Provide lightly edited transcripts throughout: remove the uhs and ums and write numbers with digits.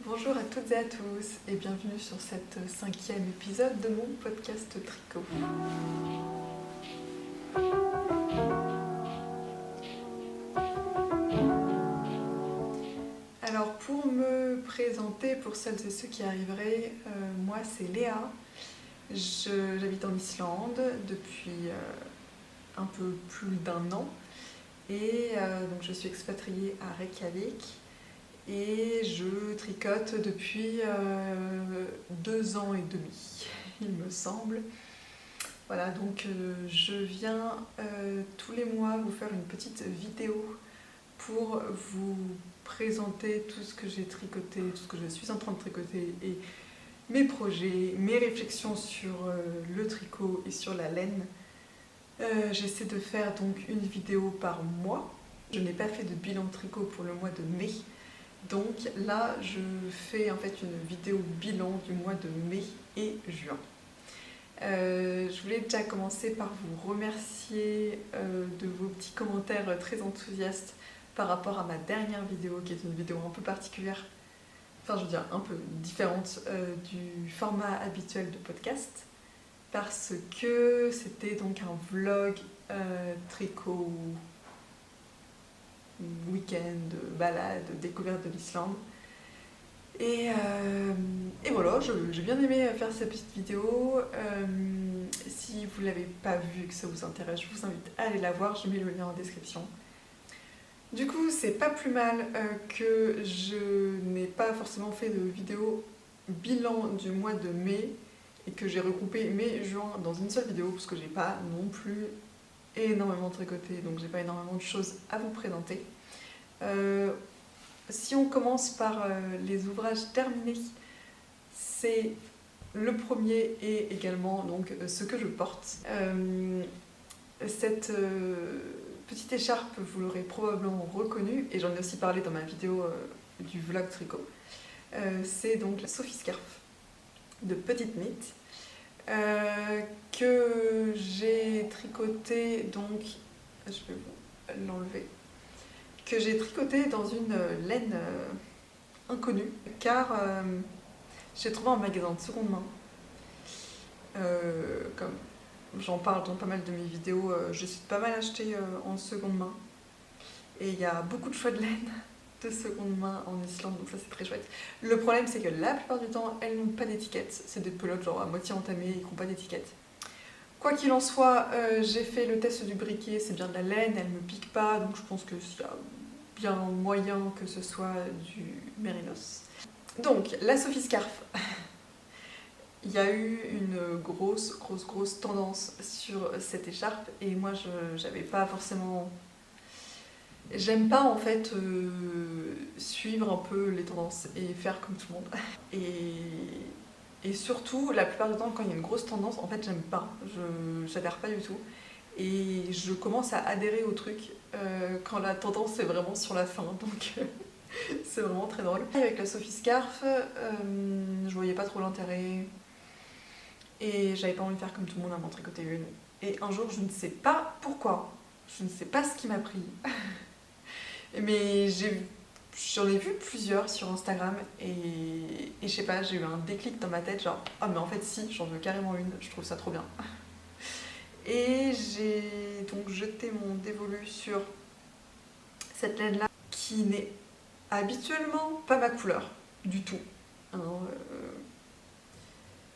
Bonjour à toutes et à tous et bienvenue sur cet 5e épisode de mon podcast tricot. Alors pour me présenter pour celles et ceux qui arriveraient, moi c'est Léa, j'habite en Islande depuis un peu plus d'1 an et donc je suis expatriée à Reykjavik. Et je tricote depuis 2 ans et demi, il me semble. Voilà, donc je viens tous les mois vous faire une petite vidéo pour vous présenter tout ce que j'ai tricoté, tout ce que je suis en train de tricoter et mes projets, mes réflexions sur le tricot et sur la laine. J'essaie de faire donc une vidéo par mois. Je n'ai pas fait de bilan tricot pour le mois de mai. Donc là, je fais en fait une vidéo bilan du mois de mai et juin. Je voulais déjà commencer par vous remercier de vos petits commentaires très enthousiastes par rapport à ma dernière vidéo, qui est une vidéo un peu particulière, enfin je veux dire un peu différente du format habituel de podcast, parce que c'était donc un vlog tricot, week-end, balade, découverte de l'Islande. Et voilà, j'ai bien aimé faire cette petite vidéo. Si vous ne l'avez pas vue et que ça vous intéresse, je vous invite à aller la voir, je mets le lien en description. Du coup, c'est pas plus mal que je n'ai pas forcément fait de vidéo bilan du mois de mai et que j'ai regroupé mai et juin dans une seule vidéo parce que j'ai pas non plus énormément tricoté, donc j'ai pas énormément de choses à vous présenter. Si on commence par les ouvrages terminés, c'est le premier et également donc ce que je porte. Cette petite écharpe, vous l'aurez probablement reconnue, et j'en ai aussi parlé dans ma vidéo du vlog tricot. C'est donc la Sophie Scarf de Petite Knit que j'ai tricoté, donc je vais vous l'enlever, que j'ai tricoté dans une laine inconnue, car j'ai trouvé en magasin de seconde main. Comme j'en parle dans pas mal de mes vidéos, je suis pas mal achetée en seconde main. Et il y a beaucoup de choix de laine de seconde main en Islande, donc ça c'est très chouette. Le problème c'est que la plupart du temps, elles n'ont pas d'étiquette. C'est des pelotes genre à moitié entamées et qui n'ont pas d'étiquette. Quoi qu'il en soit, j'ai fait le test du briquet, c'est bien de la laine, elle me pique pas, donc je pense que s'il y a bien moyen que ce soit du mérinos. Donc, la Sophie Scarf. Il y a eu une grosse tendance sur cette écharpe et moi j'avais pas forcément... J'aime pas en fait suivre un peu les tendances et faire comme tout le monde. Et surtout, la plupart du temps, quand il y a une grosse tendance, en fait j'aime pas, j'adhère pas du tout. Et je commence à adhérer au truc quand la tendance est vraiment sur la fin, donc c'est vraiment très drôle. Avec la Sophie Scarf, je voyais pas trop l'intérêt et j'avais pas envie de faire comme tout le monde à m'en tricoter une. Et un jour, je ne sais pas pourquoi, je ne sais pas ce qui m'a pris, mais j'en ai vu plusieurs sur Instagram et je sais pas, j'ai eu un déclic dans ma tête, genre ah mais en fait si, j'en veux carrément une, je trouve ça trop bien. Et j'ai donc jeté mon dévolu sur cette laine là qui n'est habituellement pas ma couleur du tout. Hein,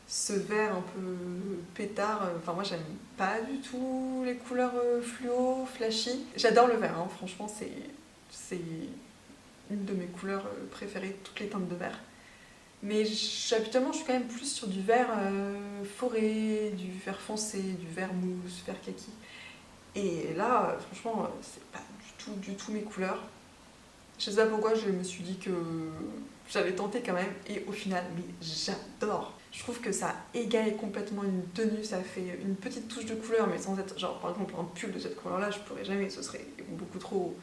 ce vert un peu pétard, enfin moi j'aime pas du tout les couleurs fluo, flashy. J'adore le vert, hein, franchement c'est une de mes couleurs préférées, toutes les teintes de vert. Mais habituellement je suis quand même plus sur du vert forêt, du vert foncé, du vert mousse, vert kaki. Et là, franchement, c'est pas du tout mes couleurs. Je sais pas pourquoi je me suis dit que j'allais tenter quand même, et au final, mais j'adore. Je trouve que ça égaye complètement une tenue, ça fait une petite touche de couleur, mais sans être, genre par exemple un pull de cette couleur-là, je pourrais jamais, ce serait beaucoup trop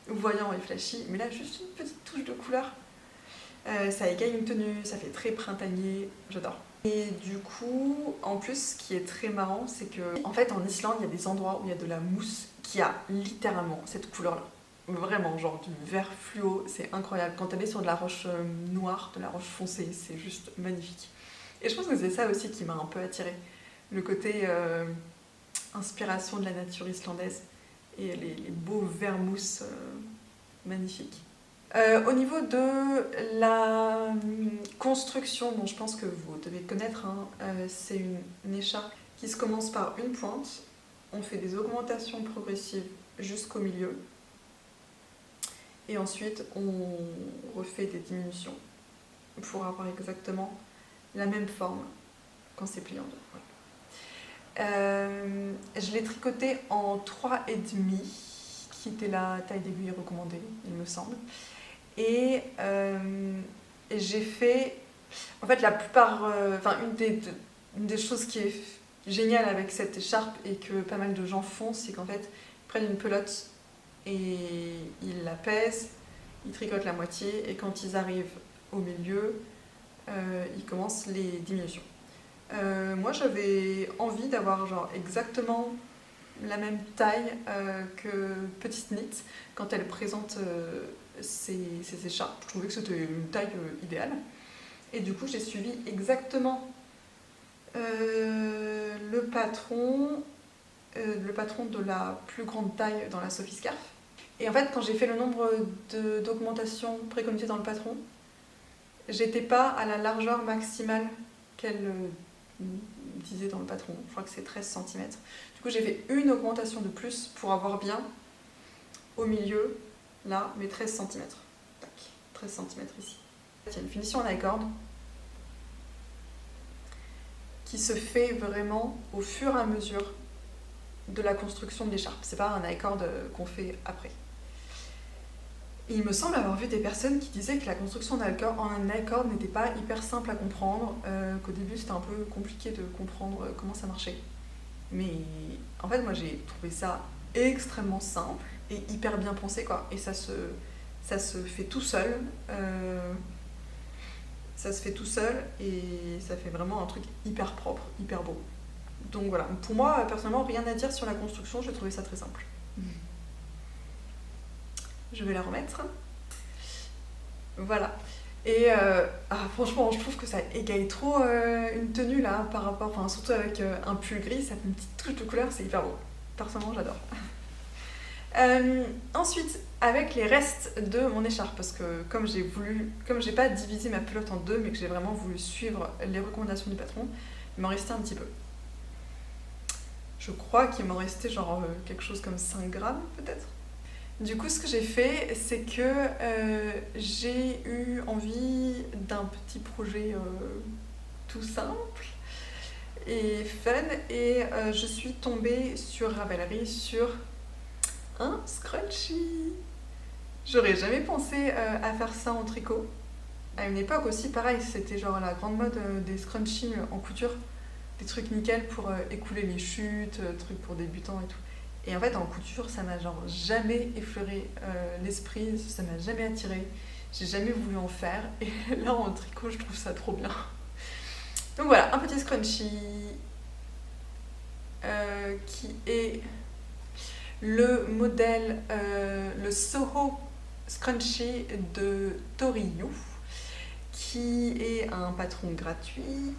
voyant et flashy, mais là juste une petite touche de couleur, ça égaye une tenue, ça fait très printanier, j'adore. Et du coup, en plus, ce qui est très marrant, c'est que, en fait, en Islande, il y a des endroits où il y a de la mousse qui a littéralement cette couleur-là. Et là, franchement, c'est pas du tout mes couleurs. Je sais pas pourquoi je me suis dit que j'allais tenter quand même, et au final, mais j'adore. vraiment genre du vert fluo, c'est incroyable. Quand elle est sur de la roche noire, de la roche foncée, c'est juste magnifique. Et je pense que c'est ça aussi qui m'a un peu attirée. Le côté inspiration de la nature islandaise et les beaux verts mousse magnifiques. Au niveau de la construction, bon, je pense que vous devez connaître, hein, c'est une écharpe qui se commence par une pointe. On fait des augmentations progressives jusqu'au milieu. Et ensuite, on refait des diminutions pour avoir exactement la même forme quand c'est plié en deux. Je l'ai tricoté en 3,5, qui était la taille d'aiguille recommandée, il me semble. Et j'ai fait, en fait, la plupart, une des choses qui est géniale avec cette écharpe et que pas mal de gens font, c'est qu'en fait, ils prennent une pelote et ils la pèsent, ils tricotent la moitié et quand ils arrivent au milieu, ils commencent les diminutions. Moi, j'avais envie d'avoir genre exactement la même taille que Petite Knit quand elle présente ses écharpes. Je trouvais que c'était une taille idéale. Et du coup, j'ai suivi exactement le patron de la plus grande taille dans la Sophie Scarf. Et en fait, quand j'ai fait le nombre d'augmentations préconisées dans le patron, j'étais pas à la largeur maximale qu'elle disait dans le patron. Je crois que c'est 13 cm. Du coup, j'ai fait une augmentation de plus pour avoir bien au milieu, là, mes 13 cm. Tac, 13 cm ici. Il y a une finition en I-cord qui se fait vraiment au fur et à mesure de la construction de l'écharpe. C'est pas un I-cord qu'on fait après. Et il me semble avoir vu des personnes qui disaient que la construction en I-cord n'était pas hyper simple à comprendre, qu'au début c'était un peu compliqué de comprendre comment ça marchait. Mais en fait, moi j'ai trouvé ça extrêmement simple et hyper bien pensé, quoi. Et ça se fait tout seul. Ça se fait tout seul et ça fait vraiment un truc hyper propre, hyper beau. Donc voilà, pour moi, personnellement, rien à dire sur la construction, j'ai trouvé ça très simple. Je vais la remettre. Voilà. Et franchement, je trouve que ça égaye trop une tenue là, par rapport, enfin, surtout avec un pull gris, ça fait une petite touche de couleur, c'est hyper beau. Personnellement, j'adore. Ensuite, avec les restes de mon écharpe, parce que comme j'ai pas divisé ma pelote en deux, mais que j'ai vraiment voulu suivre les recommandations du patron, il m'en restait un petit peu. Je crois qu'il m'en restait genre quelque chose comme 5 grammes peut-être. Du coup, ce que j'ai fait, c'est que j'ai eu envie d'un petit projet tout simple et fun, et je suis tombée sur Ravelry sur un scrunchie. J'aurais jamais pensé à faire ça en tricot. À une époque aussi, pareil, c'était genre la grande mode des scrunchies en couture, des trucs nickel pour écouler les chutes, trucs pour débutants et tout. Et en fait, en couture, ça m'a genre jamais effleuré l'esprit, ça m'a jamais attiré. J'ai jamais voulu en faire. Et là, en tricot, je trouve ça trop bien. Donc voilà, un petit scrunchie qui est le modèle, le Soho Scrunchie de Toriyu, qui est un patron gratuit.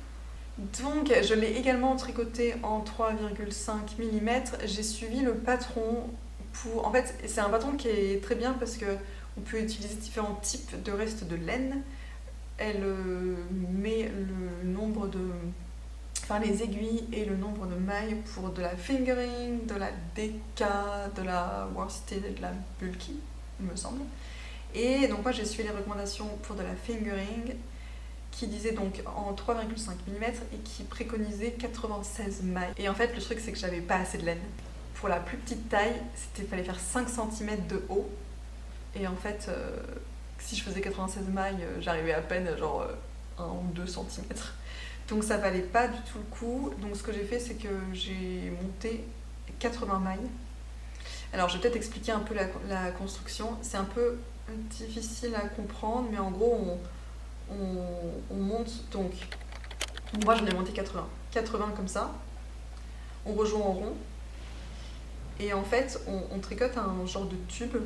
Donc je l'ai également tricoté en 3,5 mm. J'ai suivi le patron pour... En fait, c'est un patron qui est très bien parce qu'on peut utiliser différents types de restes de laine. Elle met le nombre de... Enfin, les aiguilles et le nombre de mailles pour de la fingering, de la DK, de la worsted et de la bulky, il me semble. Et donc moi j'ai suivi les recommandations pour de la fingering, qui disait donc en 3,5 mm et qui préconisait 96 mailles. Et en fait, le truc, c'est que j'avais pas assez de laine. Pour la plus petite taille, il fallait faire 5 cm de haut. Et en fait, si je faisais 96 mailles, j'arrivais à peine genre 1 ou 2 cm. Donc ça valait pas du tout le coup. Donc ce que j'ai fait, c'est que j'ai monté 80 mailles. Alors je vais peut-être expliquer un peu la construction. C'est un peu difficile à comprendre, mais en gros, on monte donc, moi j'en ai monté 80 comme ça, on rejoint en rond et en fait on tricote un genre de tube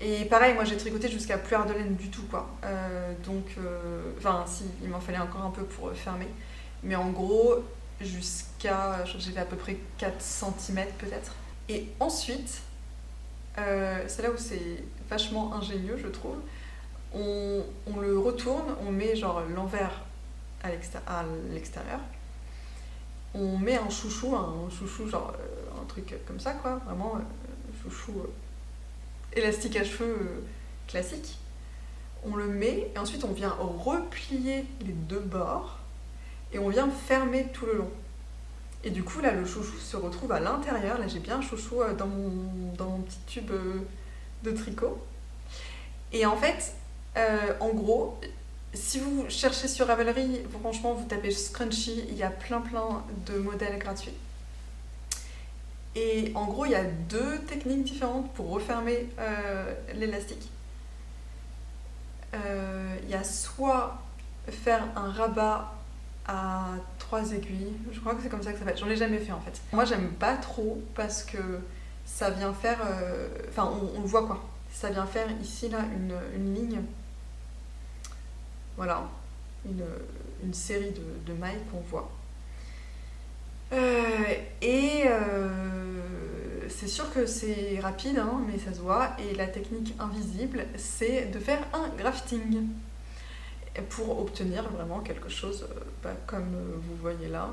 Et pareil, moi j'ai tricoté jusqu'à plus avoir de laine du tout, quoi. Enfin, si, il m'en fallait encore un peu pour fermer. Mais en gros, jusqu'à, j'ai fait à peu près 4 centimètres peut-être. Et ensuite, c'est là où c'est vachement ingénieux, je trouve. On le retourne, on met genre l'envers à l'extérieur. On met un chouchou genre un truc comme ça, quoi. Vraiment, chouchou élastique à cheveux classique. On le met et ensuite on vient replier les deux bords et on vient fermer tout le long. Et du coup, là, le chouchou se retrouve à l'intérieur. Là, j'ai bien un chouchou dans mon petit tube de tricot. Et en fait, en gros, si vous cherchez sur Ravelry, franchement, vous tapez Scrunchie, il y a plein de modèles gratuits. Et en gros, il y a 2 techniques différentes pour refermer l'élastique. Il y a soit faire un rabat à 3 aiguilles, je crois que c'est comme ça que ça va être, j'en ai jamais fait en fait. Moi j'aime pas trop parce que ça vient faire, enfin on le voit quoi, ça vient faire ici là une ligne, voilà, une série de mailles qu'on voit. C'est sûr que c'est rapide, hein, mais ça se voit. Et la technique invisible, c'est de faire un grafting pour obtenir vraiment quelque chose comme vous voyez là.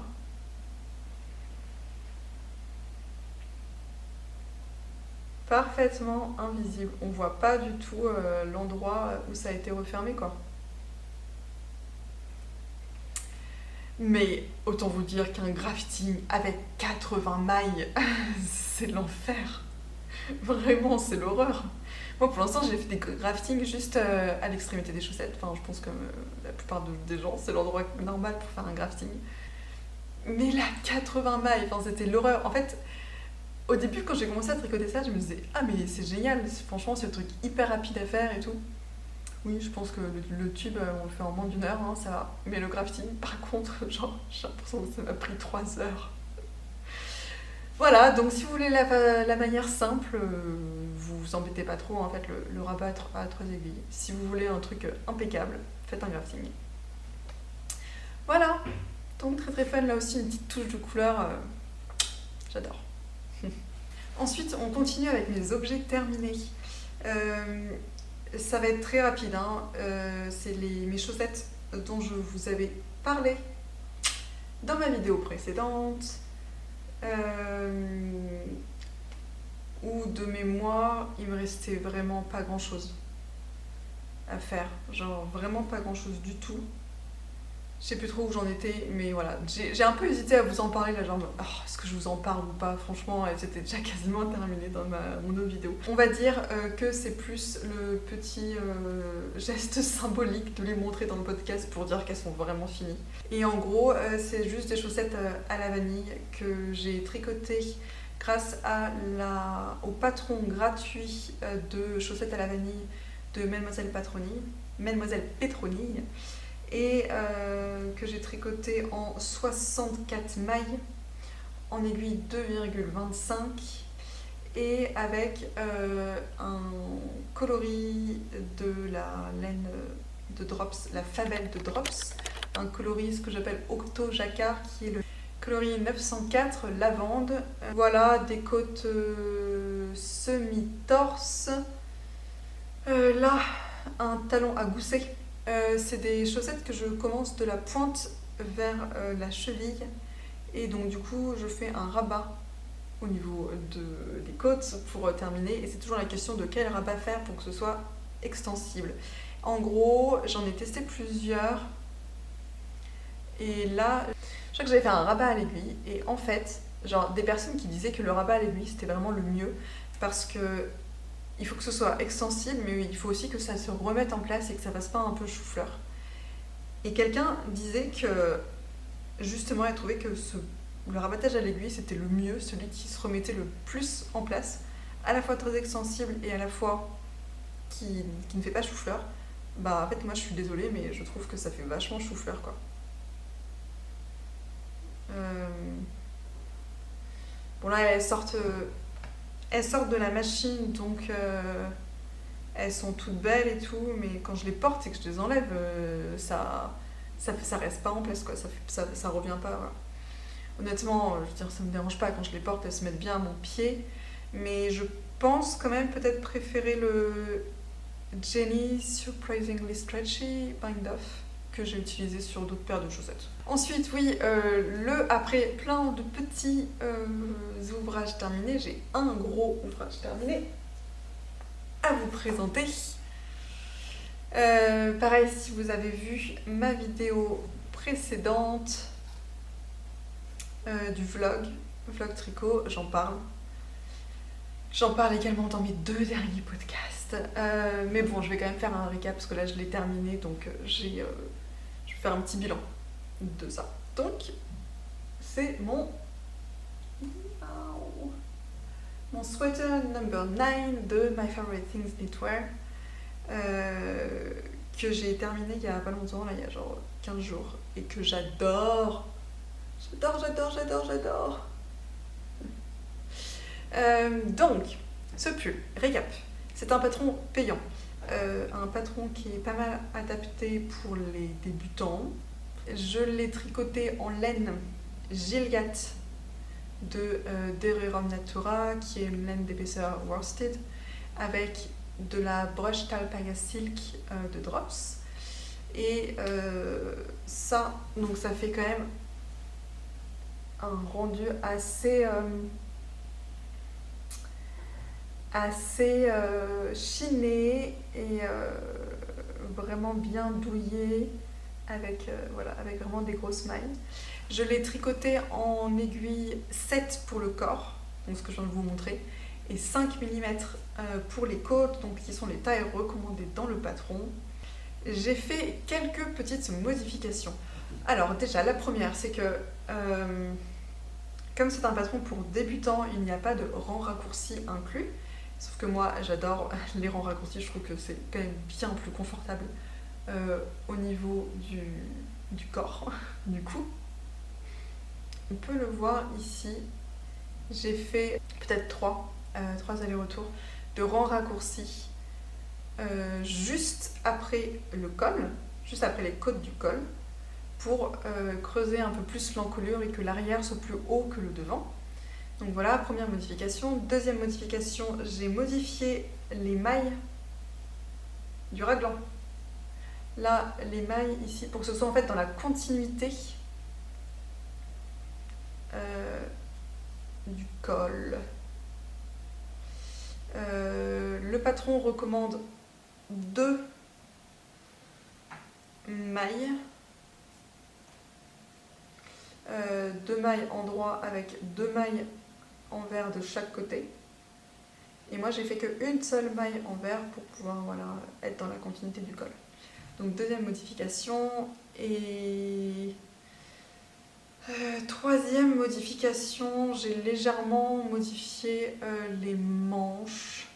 Parfaitement invisible. On voit pas du tout l'endroit où ça a été refermé, quoi. Mais autant vous dire qu'un grafting avec 80 mailles, c'est l'enfer. Vraiment, c'est l'horreur. Moi, pour l'instant, j'ai fait des graftings juste à l'extrémité des chaussettes. Enfin, je pense que la plupart des gens, c'est l'endroit normal pour faire un grafting. Mais là, 80 mailles, enfin, c'était l'horreur. En fait, au début, quand j'ai commencé à tricoter ça, je me disais, ah, mais c'est génial, franchement, c'est un truc hyper rapide à faire et tout. Oui, je pense que le tube, on le fait en moins d'1 heure, hein, ça va. Mais le grafting, par contre, genre, j'ai l'impression que ça m'a pris 3 heures. Voilà, donc si vous voulez la manière simple, vous vous embêtez pas trop, en fait, le rabat à 3 aiguilles. Si vous voulez un truc impeccable, faites un grafting. Voilà, donc très fun, là aussi une petite touche de couleur, j'adore. Ensuite, on continue avec mes objets terminés. Ça va être très rapide, hein. C'est mes chaussettes dont je vous avais parlé dans ma vidéo précédente. Où de mémoire, il me restait vraiment pas grand chose à faire. Genre vraiment pas grand chose du tout. Je sais plus trop où j'en étais, mais voilà. J'ai un peu hésité à vous en parler là, genre, oh, est-ce que je vous en parle ou pas? Franchement, c'était déjà quasiment terminé dans mon autre vidéo. On va dire que c'est plus le petit geste symbolique de les montrer dans le podcast pour dire qu'elles sont vraiment finies. Et en gros, c'est juste des chaussettes à la vanille que j'ai tricotées grâce au patron gratuit de chaussettes à la vanille de Mademoiselle Petroni. Et que j'ai tricoté en 64 mailles en aiguille 2,25 et avec un coloris de la laine de Drops, la Fabelle de Drops, un coloris ce que j'appelle Octo Jacquard qui est le coloris 904 lavande. Voilà, des côtes semi-torse. Là, un talon à gousset. C'est des chaussettes que je commence de la pointe vers la cheville et donc du coup je fais un rabat au niveau des côtes pour terminer et c'est toujours la question de quel rabat faire pour que ce soit extensible. En gros, j'en ai testé plusieurs et là, je crois que j'avais fait un rabat à l'aiguille et en fait, genre des personnes qui disaient que le rabat à l'aiguille c'était vraiment le mieux parce que il faut que ce soit extensible, mais il faut aussi que ça se remette en place et que ça fasse pas un peu chou-fleur. Et quelqu'un disait que, justement, elle trouvait que le rabattage à l'aiguille, c'était le mieux, celui qui se remettait le plus en place, à la fois très extensible et à la fois qui ne fait pas chou-fleur. Bah, en fait, moi, je suis désolée, mais je trouve que ça fait vachement chou-fleur, quoi. Bon, là, elles sortent de la machine, donc elles sont toutes belles et tout, mais quand je les porte et que je les enlève, ça reste pas en place, quoi. Ça revient pas, voilà. Honnêtement, je veux dire, ça me dérange pas quand je les porte, elles se mettent bien à mon pied, mais je pense quand même peut-être préférer le Jenny Surprisingly Stretchy Bind Off que j'ai utilisé sur d'autres paires de chaussettes. Ensuite, oui, après plein de petits ouvrages terminés, j'ai un gros ouvrage terminé à vous présenter. Pareil, si vous avez vu ma vidéo précédente du vlog tricot, j'en parle. J'en parle également dans mes 2 derniers podcasts. Mais bon, je vais quand même faire un récap parce que là je l'ai terminé, donc je vais faire un petit bilan de ça. Donc, c'est mon sweater number 9 de My Favorite Things Knitwear que j'ai terminé il y a pas longtemps, là il y a genre 15 jours, et que j'adore. J'adore. Donc, ce pull, récap, c'est un patron payant. Un patron qui est pas mal adapté pour les débutants. Je l'ai tricoté en laine Gilliatt de Dererum Natura, qui est une laine d'épaisseur worsted, avec de la brush Talpaga Silk de Drops. Et ça fait quand même un rendu assez chiné et vraiment bien douillé avec vraiment des grosses mailles. Je l'ai tricoté en aiguille 7 pour le corps, donc ce que je viens de vous montrer, et 5 mm pour les côtes, donc qui sont les tailles recommandées dans le patron. J'ai fait quelques petites modifications. Alors déjà, la première, c'est que comme c'est un patron pour débutants, il n'y a pas de rang raccourci inclus. Sauf que moi, j'adore les rangs raccourcis, je trouve que c'est quand même bien plus confortable au niveau du corps, du cou. On peut le voir ici, j'ai fait peut-être 3 allers-retours de rangs raccourcis juste après le col, juste après les côtes du col, pour creuser un peu plus l'encolure et que l'arrière soit plus haut que le devant. Donc voilà, première modification. Deuxième modification, j'ai modifié les mailles du raglan. Là, les mailles ici, pour que ce soit en fait dans la continuité du col. Le patron recommande 2 mailles. 2 mailles en droit avec 2 mailles envers de chaque côté. Et moi j'ai fait qu'une seule maille envers pour pouvoir être dans la continuité du col. Donc deuxième modification. Et troisième modification, j'ai légèrement modifié les manches.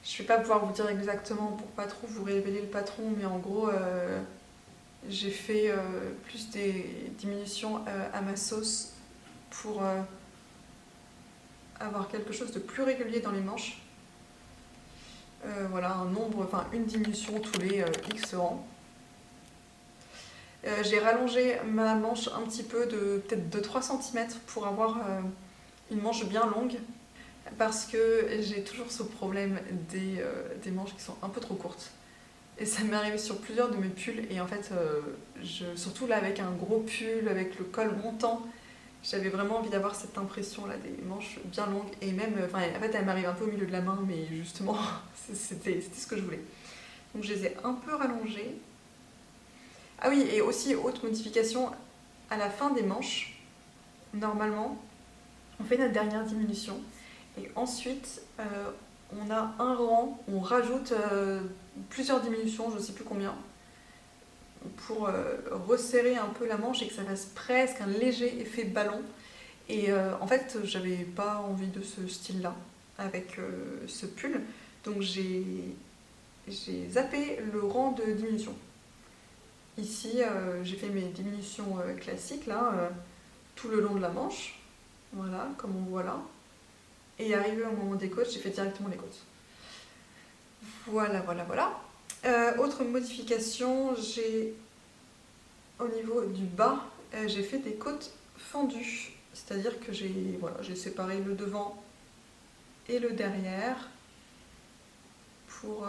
Je vais pas pouvoir vous dire exactement pour pas trop vous révéler le patron, mais en gros j'ai fait plus des diminutions à ma sauce pour avoir quelque chose de plus régulier dans les manches. Voilà, une diminution tous les X rangs. J'ai rallongé ma manche un petit peu peut-être de 3 cm pour avoir une manche bien longue, parce que j'ai toujours ce problème des manches qui sont un peu trop courtes. Et ça m'est arrivé sur plusieurs de mes pulls, et en fait, surtout là avec un gros pull, avec le col montant, j'avais vraiment envie d'avoir cette impression là des manches bien longues, et même, en fait elle m'arrive un peu au milieu de la main, mais justement c'était ce que je voulais. Donc je les ai un peu rallongées. Ah oui, et aussi autre modification, à la fin des manches, normalement, on fait notre dernière diminution, et ensuite on a un rang, on rajoute plusieurs diminutions, je ne sais plus combien, pour resserrer un peu la manche et que ça fasse presque un léger effet ballon. Et en fait, j'avais pas envie de ce style-là avec ce pull, donc j'ai zappé le rang de diminution. Ici, j'ai fait mes diminutions classiques, là, tout le long de la manche, voilà, comme on voit là. Et arrivé au moment des côtes, j'ai fait directement les côtes. Voilà, voilà, voilà. Autre modification, j'ai au niveau du bas, j'ai fait des côtes fendues. C'est-à-dire que j'ai séparé le devant et le derrière pour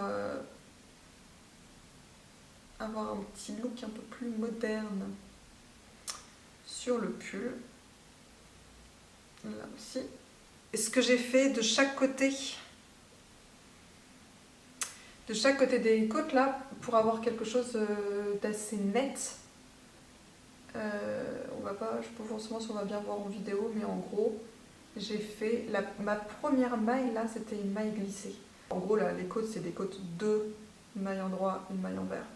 avoir un petit look un peu plus moderne sur le pull. Là aussi. Et ce que j'ai fait de chaque côté des côtes là, pour avoir quelque chose d'assez net. On va pas, je sais pas forcément si on va bien voir en vidéo, mais en gros, j'ai fait ma première maille là, c'était une maille glissée. En gros là, les côtes c'est des côtes de maille endroit, une maille envers.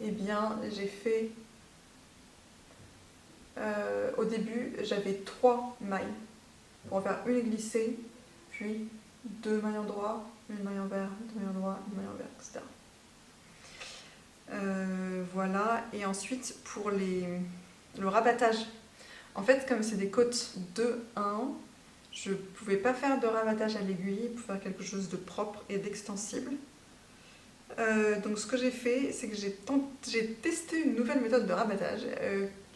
Et bien, j'ai fait au début, j'avais 3 mailles pour en faire une glissée, puis 2 mailles endroit, une maille envers, 2 mailles endroit, une maille envers, etc. Voilà, et ensuite pour le rabattage, en fait comme c'est des côtes 2-1, je ne pouvais pas faire de rabattage à l'aiguille pour faire quelque chose de propre et d'extensible. Donc ce que j'ai fait, c'est que j'ai testé une nouvelle méthode de rabattage.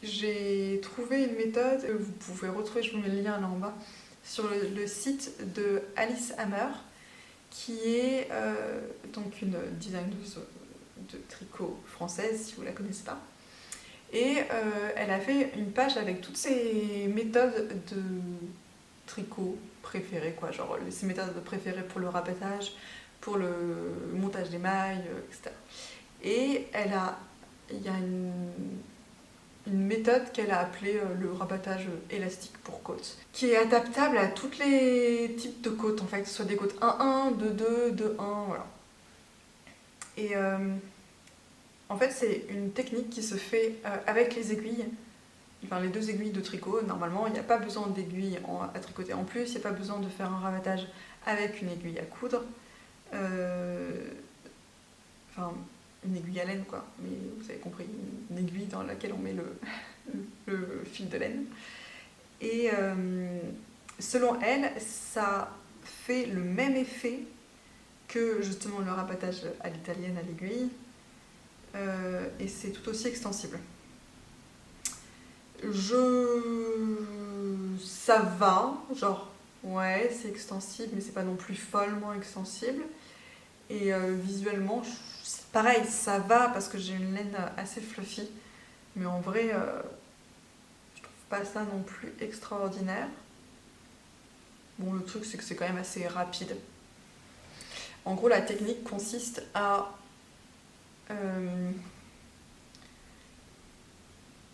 J'ai trouvé une méthode, vous pouvez retrouver, je vous mets le lien là en bas, sur le site de Alice Hammer, qui est donc une designeuse de tricot française, si vous ne la connaissez pas. Et elle a fait une page avec toutes ses méthodes de tricot préférées, quoi, genre ses méthodes préférées pour le rabattage, pour le montage des mailles, etc. Et il y a une méthode qu'elle a appelée le rabattage élastique pour côtes, qui est adaptable à tous les types de côtes, en fait, que ce soit des côtes 1-1, 2-2, 2-1, voilà. Et en fait, c'est une technique qui se fait avec les aiguilles, enfin les 2 aiguilles de tricot. Normalement, il n'y a pas besoin d'aiguilles à tricoter en plus, il n'y a pas besoin de faire un rabattage avec une aiguille à coudre. Enfin, une aiguille à laine, quoi, mais vous avez compris, une aiguille dans laquelle on met le fil de laine. Et selon elle, ça fait le même effet que justement le rabattage à l'italienne à l'aiguille, et c'est tout aussi extensible. Ça va, genre, ouais, c'est extensible, mais c'est pas non plus follement extensible. Et visuellement, pareil, ça va parce que j'ai une laine assez fluffy, mais en vrai, je trouve pas ça non plus extraordinaire. Bon, le truc, c'est que c'est quand même assez rapide. En gros, la technique consiste à...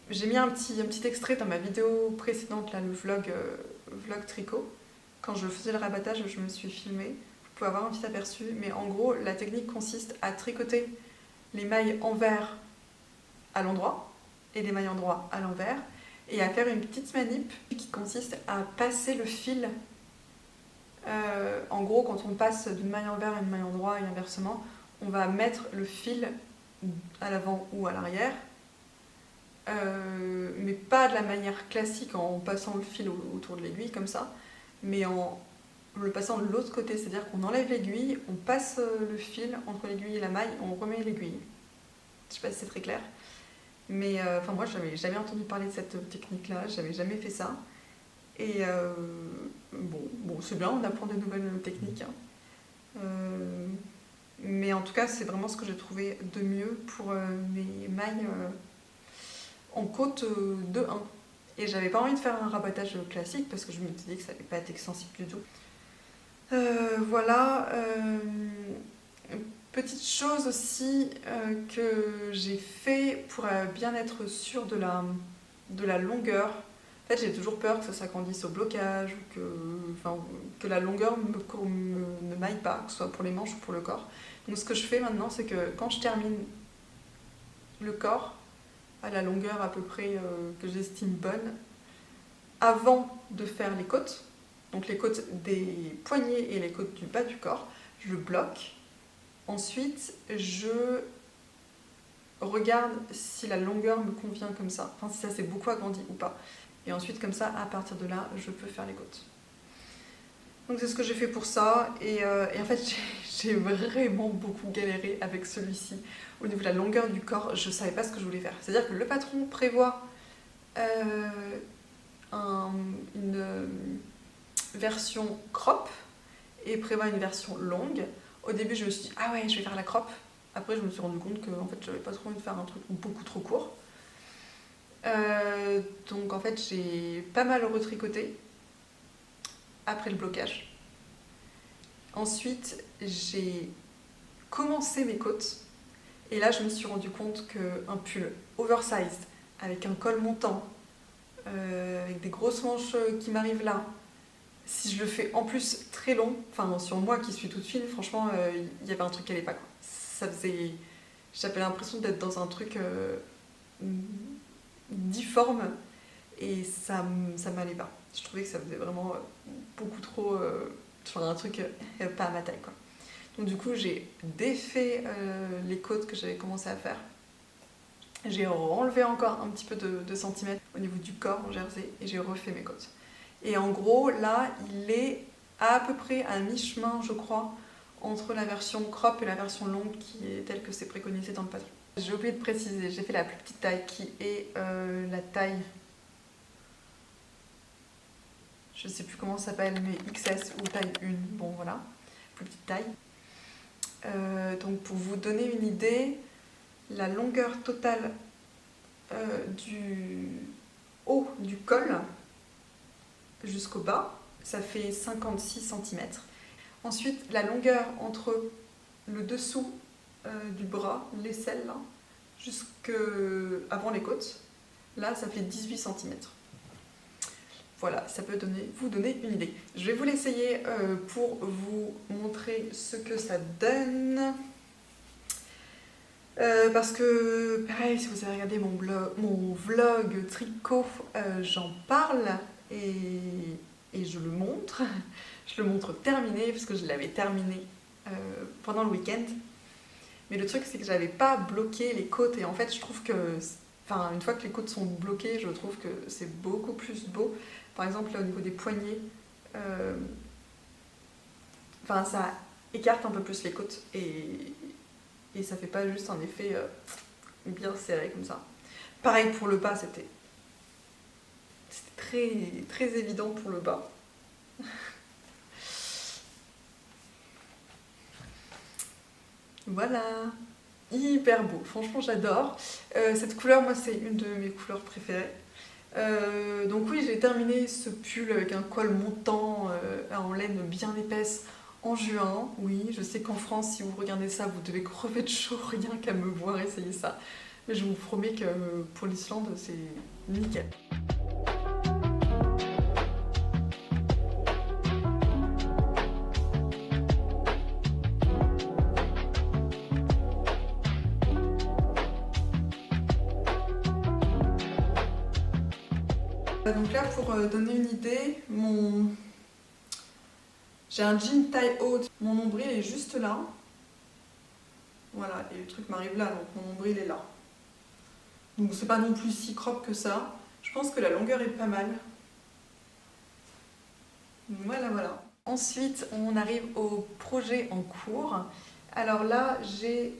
j'ai mis un petit extrait dans ma vidéo précédente, là, le vlog tricot. Quand je faisais le rabattage, je me suis filmée. Vous pouvez avoir un petit aperçu, mais en gros, la technique consiste à tricoter les mailles envers à l'endroit et les mailles endroit à l'envers, et à faire une petite manip qui consiste à passer le fil. En gros, quand on passe d'une maille envers à une maille endroit et inversement, on va mettre le fil à l'avant ou à l'arrière, mais pas de la manière classique en passant le fil autour de l'aiguille comme ça, mais en le passant de l'autre côté, c'est-à-dire qu'on enlève l'aiguille, on passe le fil entre l'aiguille et la maille, on remet l'aiguille. Je sais pas si c'est très clair, mais moi j'avais jamais entendu parler de cette technique-là, j'avais jamais fait ça. Et bon, c'est bien, on apprend des nouvelles techniques. Hein. Mais en tout cas, c'est vraiment ce que j'ai trouvé de mieux pour mes mailles en côte 2-1. Et j'avais pas envie de faire un rabattage classique parce que je me disais que ça allait pas être extensible du tout. Voilà. Petite chose aussi que j'ai fait pour bien être sûre de la longueur. En fait, j'ai toujours peur que ça s'agrandisse au blocage ou que la longueur ne m'aille pas, que ce soit pour les manches ou pour le corps. Donc ce que je fais maintenant, c'est que quand je termine le corps, à la longueur à peu près que j'estime bonne, avant de faire les côtes, donc les côtes des poignets et les côtes du bas du corps, je bloque. Ensuite, je regarde si la longueur me convient comme ça, enfin si ça s'est beaucoup agrandi ou pas. Et ensuite, comme ça, à partir de là, je peux faire les côtes. Donc c'est ce que j'ai fait pour ça et en fait j'ai vraiment beaucoup galéré avec celui-ci. Au niveau de la longueur du corps, je savais pas ce que je voulais faire. C'est-à-dire que le patron prévoit une version crop et prévoit une version longue. Au début je me suis dit ah ouais je vais faire la crop. Après je me suis rendu compte que en fait j'avais pas trop envie de faire un truc beaucoup trop court. Donc en fait j'ai pas mal retricoté après le blocage. Ensuite, j'ai commencé mes côtes et là, je me suis rendu compte qu'un pull oversized avec un col montant, avec des grosses manches qui m'arrivent là, si je le fais en plus très long, enfin sur moi qui suis toute fine, franchement, il y avait un truc qui allait pas, quoi. Ça faisait. J'avais l'impression d'être dans un truc difforme et ça m'allait pas. Je trouvais que ça faisait vraiment beaucoup trop. Enfin, un truc pas à ma taille, quoi. Donc du coup, j'ai défait les côtes que j'avais commencé à faire. J'ai enlevé encore un petit peu de centimètres au niveau du corps en jersey et j'ai refait mes côtes. Et en gros, là, il est à peu près à mi-chemin, je crois, entre la version crop et la version longue qui est telle que c'est préconisé dans le patron. J'ai oublié de préciser, j'ai fait la plus petite taille qui est la taille, je sais plus comment ça s'appelle, mais XS ou taille 1, bon voilà, plus petite taille. Donc pour vous donner une idée, la longueur totale du haut du col jusqu'au bas, ça fait 56 cm. Ensuite, la longueur entre le dessous du bras, l'aisselle, là, jusqu'avant les côtes, là, ça fait 18 cm. Voilà, ça peut vous donner une idée. Je vais vous l'essayer pour vous montrer ce que ça donne. Parce que, pareil, si vous avez regardé mon vlog tricot, j'en parle et je le montre. Je le montre terminé, parce que je l'avais terminé pendant le week-end. Mais le truc, c'est que j'avais pas bloqué les côtes. Et en fait, je trouve que, enfin, une fois que les côtes sont bloquées, je trouve que c'est beaucoup plus beau. Par exemple, là, au niveau des poignets, enfin, ça écarte un peu plus les côtes et ça fait pas juste un effet bien serré comme ça. Pareil pour le bas, c'était très, très évident pour le bas. Voilà, hyper beau, franchement j'adore. Cette couleur, moi c'est une de mes couleurs préférées. Donc oui, j'ai terminé ce pull avec un col montant en laine bien épaisse en juin. Oui, je sais qu'en France, si vous regardez ça, vous devez crever de chaud rien qu'à me voir essayer ça. Mais je vous promets que pour l'Islande, c'est nickel. Donc là, pour donner une idée, j'ai un jean taille haute. Mon nombril est juste là. Voilà, et le truc m'arrive là, donc mon nombril est là. Donc c'est pas non plus si crop que ça. Je pense que la longueur est pas mal. Voilà, voilà. Ensuite, on arrive au projet en cours. Alors là, j'ai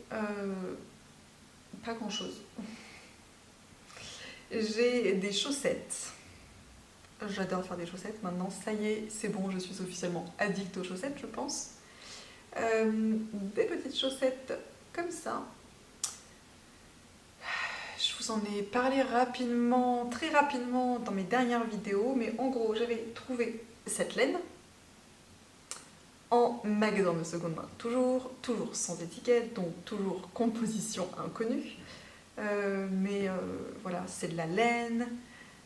pas grand chose. J'ai des chaussettes. J'adore faire des chaussettes. Maintenant, ça y est, c'est bon, je suis officiellement addict aux chaussettes, je pense. Des petites chaussettes comme ça. Je vous en ai parlé rapidement, très rapidement dans mes dernières vidéos, mais en gros, j'avais trouvé cette laine en magasin de seconde main. Toujours sans étiquette, donc toujours composition inconnue. Voilà, c'est de la laine,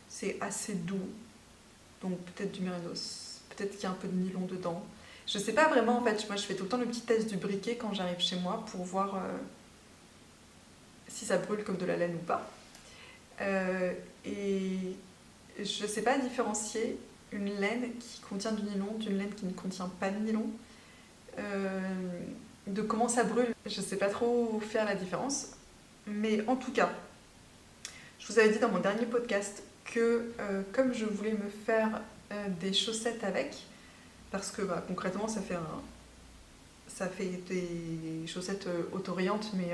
c'est assez doux, donc peut-être du mérinos, peut-être qu'il y a un peu de nylon dedans. Je sais pas vraiment en fait, moi je fais tout le temps le petit test du briquet quand j'arrive chez moi pour voir si ça brûle comme de la laine ou pas. Et je sais pas différencier une laine qui contient du nylon d'une laine qui ne contient pas de nylon. De comment ça brûle, je sais pas trop faire la différence. Mais en tout cas, je vous avais dit dans mon dernier podcast que comme je voulais me faire des chaussettes avec, parce que concrètement ça fait des chaussettes autorayantes, mais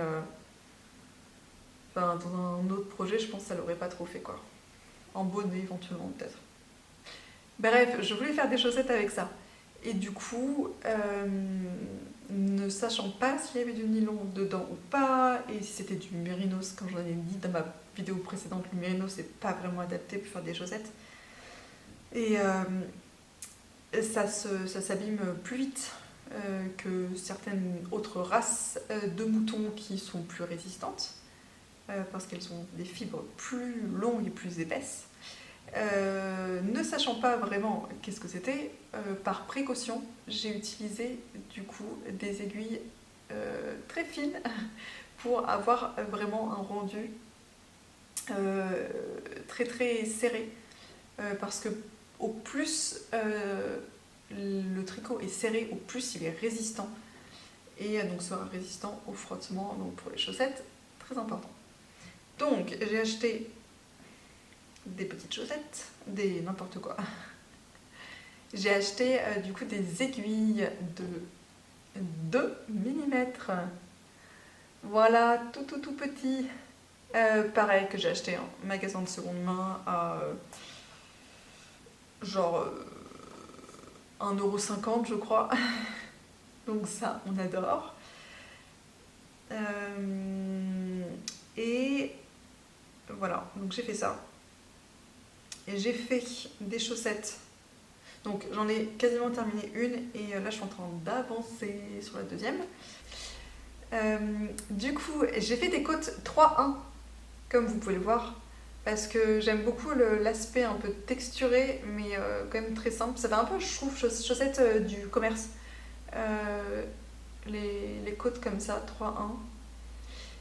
dans un autre projet je pense que ça l'aurait pas trop fait quoi. En bonnet éventuellement peut-être. Bref, je voulais faire des chaussettes avec ça. Et du coup, ne sachant pas s'il y avait du nylon dedans ou pas, et si c'était du mérinos, comme j'en ai dit dans ma vidéo précédente, le mérinos c'est pas vraiment adapté pour faire des chaussettes. Et ça s'abîme plus vite que certaines autres races de moutons qui sont plus résistantes, parce qu'elles ont des fibres plus longues et plus épaisses. Ne sachant pas vraiment qu'est-ce que c'était, par précaution, j'ai utilisé du coup des aiguilles très fines pour avoir vraiment un rendu très très serré, parce que au plus le tricot est serré, au plus il est résistant, et donc sera résistant au frottement, donc pour les chaussettes, très important. Donc j'ai acheté des petites chaussettes, des n'importe quoi. J'ai acheté du coup des aiguilles de 2 mm. Voilà, tout petit. Pareil que j'ai acheté en magasin de seconde main à genre 1,50 € je crois. Donc ça, on adore. Et voilà, donc j'ai fait ça. Et j'ai fait des chaussettes. Donc j'en ai quasiment terminé une et là je suis en train d'avancer sur la deuxième. Du coup, j'ai fait des côtes 3-1, comme vous pouvez le voir, parce que j'aime beaucoup l'aspect un peu texturé, mais quand même très simple. Ça fait un peu, je trouve, chaussettes du commerce. Les côtes comme ça, 3-1.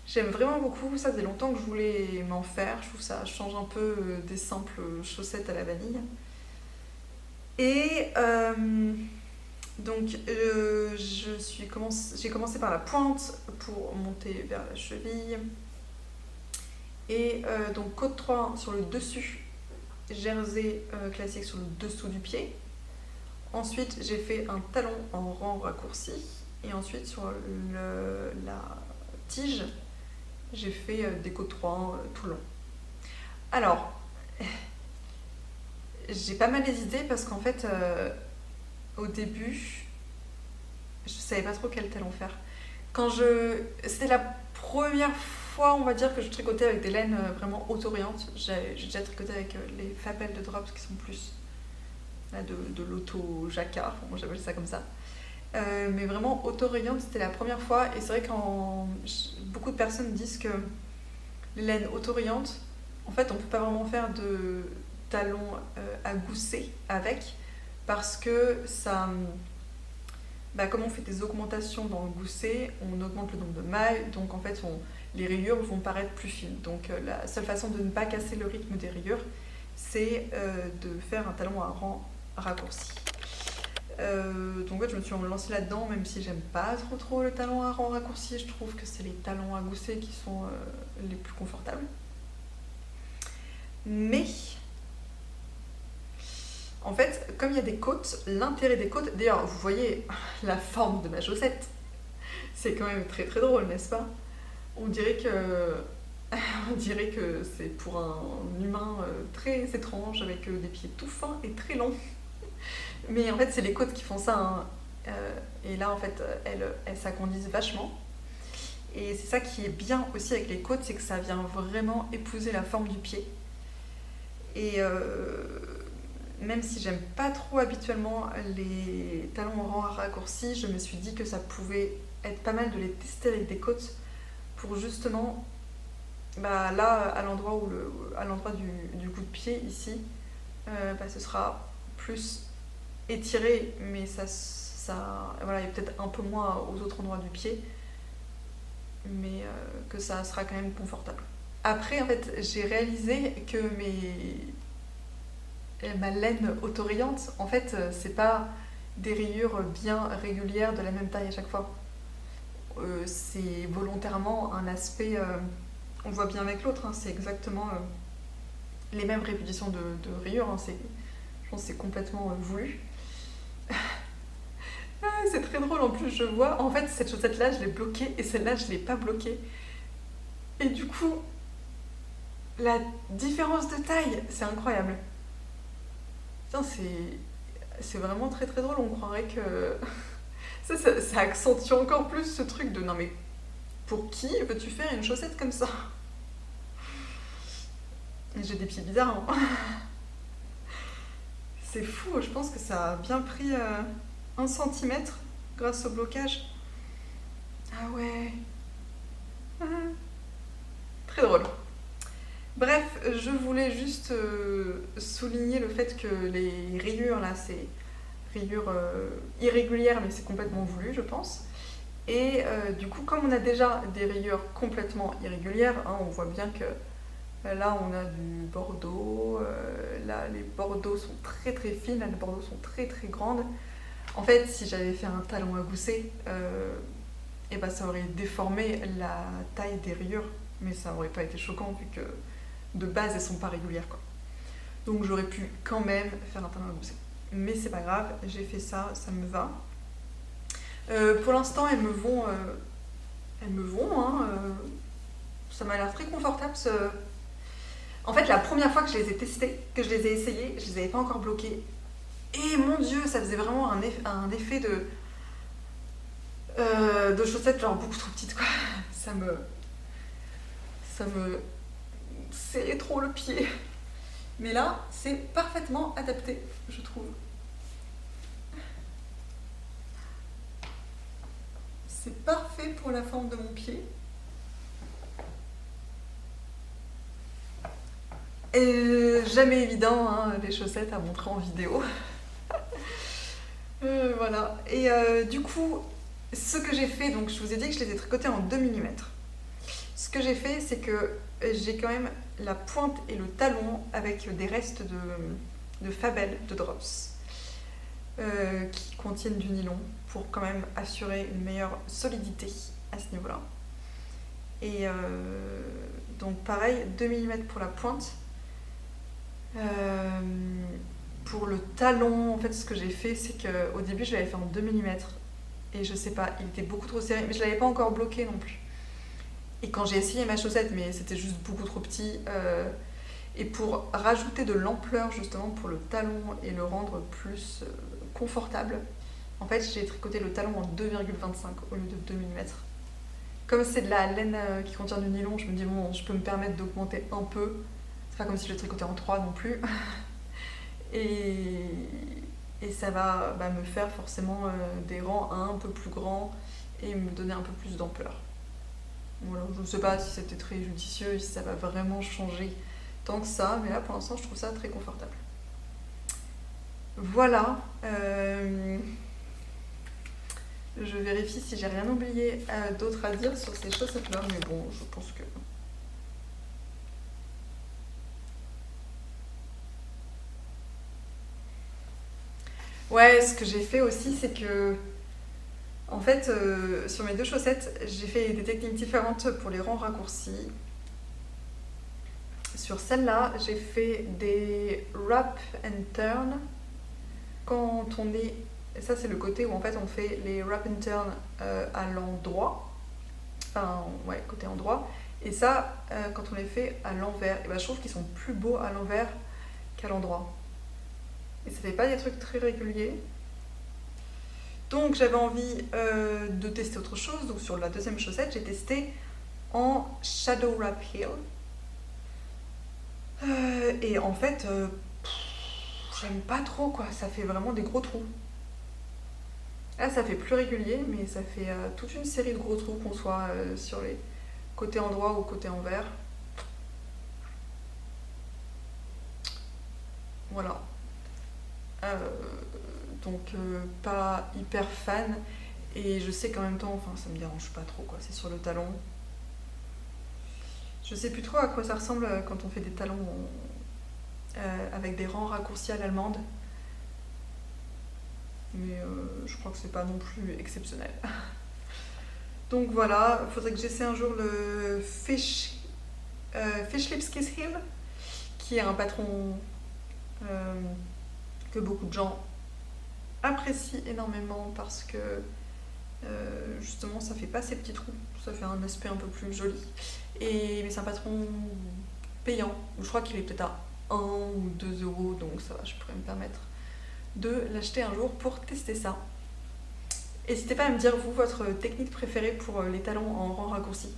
J'aime vraiment beaucoup, ça faisait longtemps que je voulais m'en faire. Je trouve que ça change un peu des simples chaussettes à la vanille. Et donc j'ai commencé par la pointe pour monter vers la cheville. Et donc côte 3 sur le dessus, jersey classique sur le dessous du pied. Ensuite j'ai fait un talon en rang raccourci. Et ensuite sur la tige, j'ai fait des côtes 3 tout le long. Alors, j'ai pas mal hésité parce qu'en fait, au début, je savais pas trop quel talon faire. C'était la première fois, on va dire, que je tricotais avec des laines vraiment autorayantes. J'ai déjà tricoté avec les Fabel de Drops qui sont plus là, de l'auto-jacquard, moi j'appelle ça comme ça. Mais vraiment autorayante, c'était la première fois. Et c'est vrai que beaucoup de personnes disent que les laines autorayantes, en fait, on peut pas vraiment faire de talons à gousset avec, parce que ça, comme on fait des augmentations dans le gousset, on augmente le nombre de mailles, donc en fait les rayures vont paraître plus fines. Donc la seule façon de ne pas casser le rythme des rayures, c'est de faire un talon à rang raccourci. Donc ouais, je me suis lancée là-dedans, même si j'aime pas trop le talon à rang raccourci. Je trouve que c'est les talons à gousset qui sont les plus confortables. Mais en fait, comme il y a des côtes, l'intérêt des côtes, d'ailleurs vous voyez la forme de ma chaussette, c'est quand même très très drôle, n'est-ce pas? On dirait que c'est pour un humain très étrange, avec des pieds tout fins et très longs. Mais en fait, c'est les côtes qui font ça, hein. Et là, en fait, elles s'agrandissent vachement. Et c'est ça qui est bien aussi avec les côtes, c'est que ça vient vraiment épouser la forme du pied. Et même si j'aime pas trop habituellement les talons en rang raccourci, je me suis dit que ça pouvait être pas mal de les tester avec des côtes pour justement, là, à l'endroit du bout de pied, ici, ce sera plus étiré, mais voilà, il y a peut-être un peu moins aux autres endroits du pied, mais que ça sera quand même confortable. Après, en fait, j'ai réalisé que ma laine autorayante, en fait, c'est pas des rayures bien régulières de la même taille à chaque fois. C'est volontairement un aspect, on le voit bien avec l'autre, hein, c'est exactement les mêmes répétitions de rayures, hein, je pense que c'est complètement voulu. c'est très drôle, en plus je vois, en fait cette chaussette là je l'ai bloquée et celle-là je l'ai pas bloquée. Et du coup, la différence de taille, c'est incroyable. Putain, c'est vraiment très très drôle, on croirait que... ça accentue encore plus ce truc de non mais pour qui veux-tu faire une chaussette comme ça? Et j'ai des pieds bizarres, hein. C'est fou, je pense que ça a bien pris 1 centimètre grâce au blocage. Ah ouais. Ah, très drôle. Bref, je voulais juste souligner le fait que les rayures là, c'est rayures irrégulières, mais c'est complètement voulu, je pense. Et du coup, comme on a déjà des rayures complètement irrégulières, hein, on voit bien que là on a du bordeaux, là les bordeaux sont très très fines, là les bordeaux sont très très grandes. En fait, si j'avais fait un talon à gousset, et ben ça aurait déformé la taille des rayures, mais ça aurait pas été choquant vu que de base elles sont pas régulières quoi. Donc j'aurais pu quand même faire un talon à gousset. Mais c'est pas grave, j'ai fait ça, ça me va. Pour l'instant elles me vont, hein, ça m'a l'air très confortable. En fait la première fois que je les ai testées, que je les ai essayées, je les avais pas encore bloquées. Et mon dieu, ça faisait vraiment un effet de chaussettes genre beaucoup trop petites quoi. Ça me serrait trop le pied. Mais là, c'est parfaitement adapté, je trouve. C'est parfait pour la forme de mon pied. Et jamais évident, hein, les chaussettes à montrer en vidéo. Voilà. Et du coup, ce que j'ai fait, donc je vous ai dit que je les ai tricotées en 2 mm. Ce que j'ai fait, c'est que j'ai quand même la pointe et le talon avec des restes de Fabel, de Drops, qui contiennent du nylon pour quand même assurer une meilleure solidité à ce niveau-là. Et donc pareil, 2 mm pour la pointe. Pour le talon, en fait, ce que j'ai fait, c'est qu'au début, je l'avais fait en 2 mm. Et je sais pas, il était beaucoup trop serré, mais je l'avais pas encore bloqué non plus. Et quand j'ai essayé ma chaussette, mais c'était juste beaucoup trop petit, et pour rajouter de l'ampleur justement pour le talon et le rendre plus confortable, en fait j'ai tricoté le talon en 2,25 au lieu de 2 mm. Comme c'est de la laine qui contient du nylon, je me dis bon, je peux me permettre d'augmenter un peu. C'est pas comme si je le tricotais en 3 non plus. et ça va me faire forcément des rangs un peu plus grands et me donner un peu plus d'ampleur. Voilà, je ne sais pas si c'était très judicieux, si ça va vraiment changer tant que ça, mais là pour l'instant je trouve ça très confortable. Voilà. Je vérifie si j'ai rien oublié d'autre à dire sur ces chaussettes-là, mais bon, je pense que... Ouais, ce que j'ai fait aussi, c'est que... En fait, sur mes 2 chaussettes, j'ai fait des techniques différentes pour les rangs raccourcis. Sur celle-là, j'ai fait des wrap and turn. Quand on est... Ça, c'est le côté où en fait on fait les wrap and turn à l'endroit. Enfin, ouais, côté endroit. Et ça, quand on les fait à l'envers, et je trouve qu'ils sont plus beaux à l'envers qu'à l'endroit. Et ça fait pas des trucs très réguliers. Donc j'avais envie de tester autre chose. Donc sur la 2e chaussette, j'ai testé en Shadow Wrap Heel. Et en fait, j'aime pas trop quoi. Ça fait vraiment des gros trous. Là, ça fait plus régulier, mais ça fait toute une série de gros trous, qu'on soit sur les côtés endroit ou côté envers. Voilà. Donc pas hyper fan, et je sais qu'en même temps, enfin ça me dérange pas trop quoi, c'est sur le talon. Je sais plus trop à quoi ça ressemble quand on fait des talons avec des rangs raccourcis à l'allemande, mais je crois que c'est pas non plus exceptionnel. Donc voilà, il faudrait que j'essaie un jour le Fish Lips Kiss Heel, qui est un patron que beaucoup de gens apprécie énormément parce que justement ça fait pas ces petits trous, ça fait un aspect un peu plus joli. Mais c'est un patron payant, je crois qu'il est peut-être à 1 ou 2 euros, donc ça va, je pourrais me permettre de l'acheter un jour pour tester ça. N'hésitez pas à me dire, vous, votre technique préférée pour les talons en rang raccourci.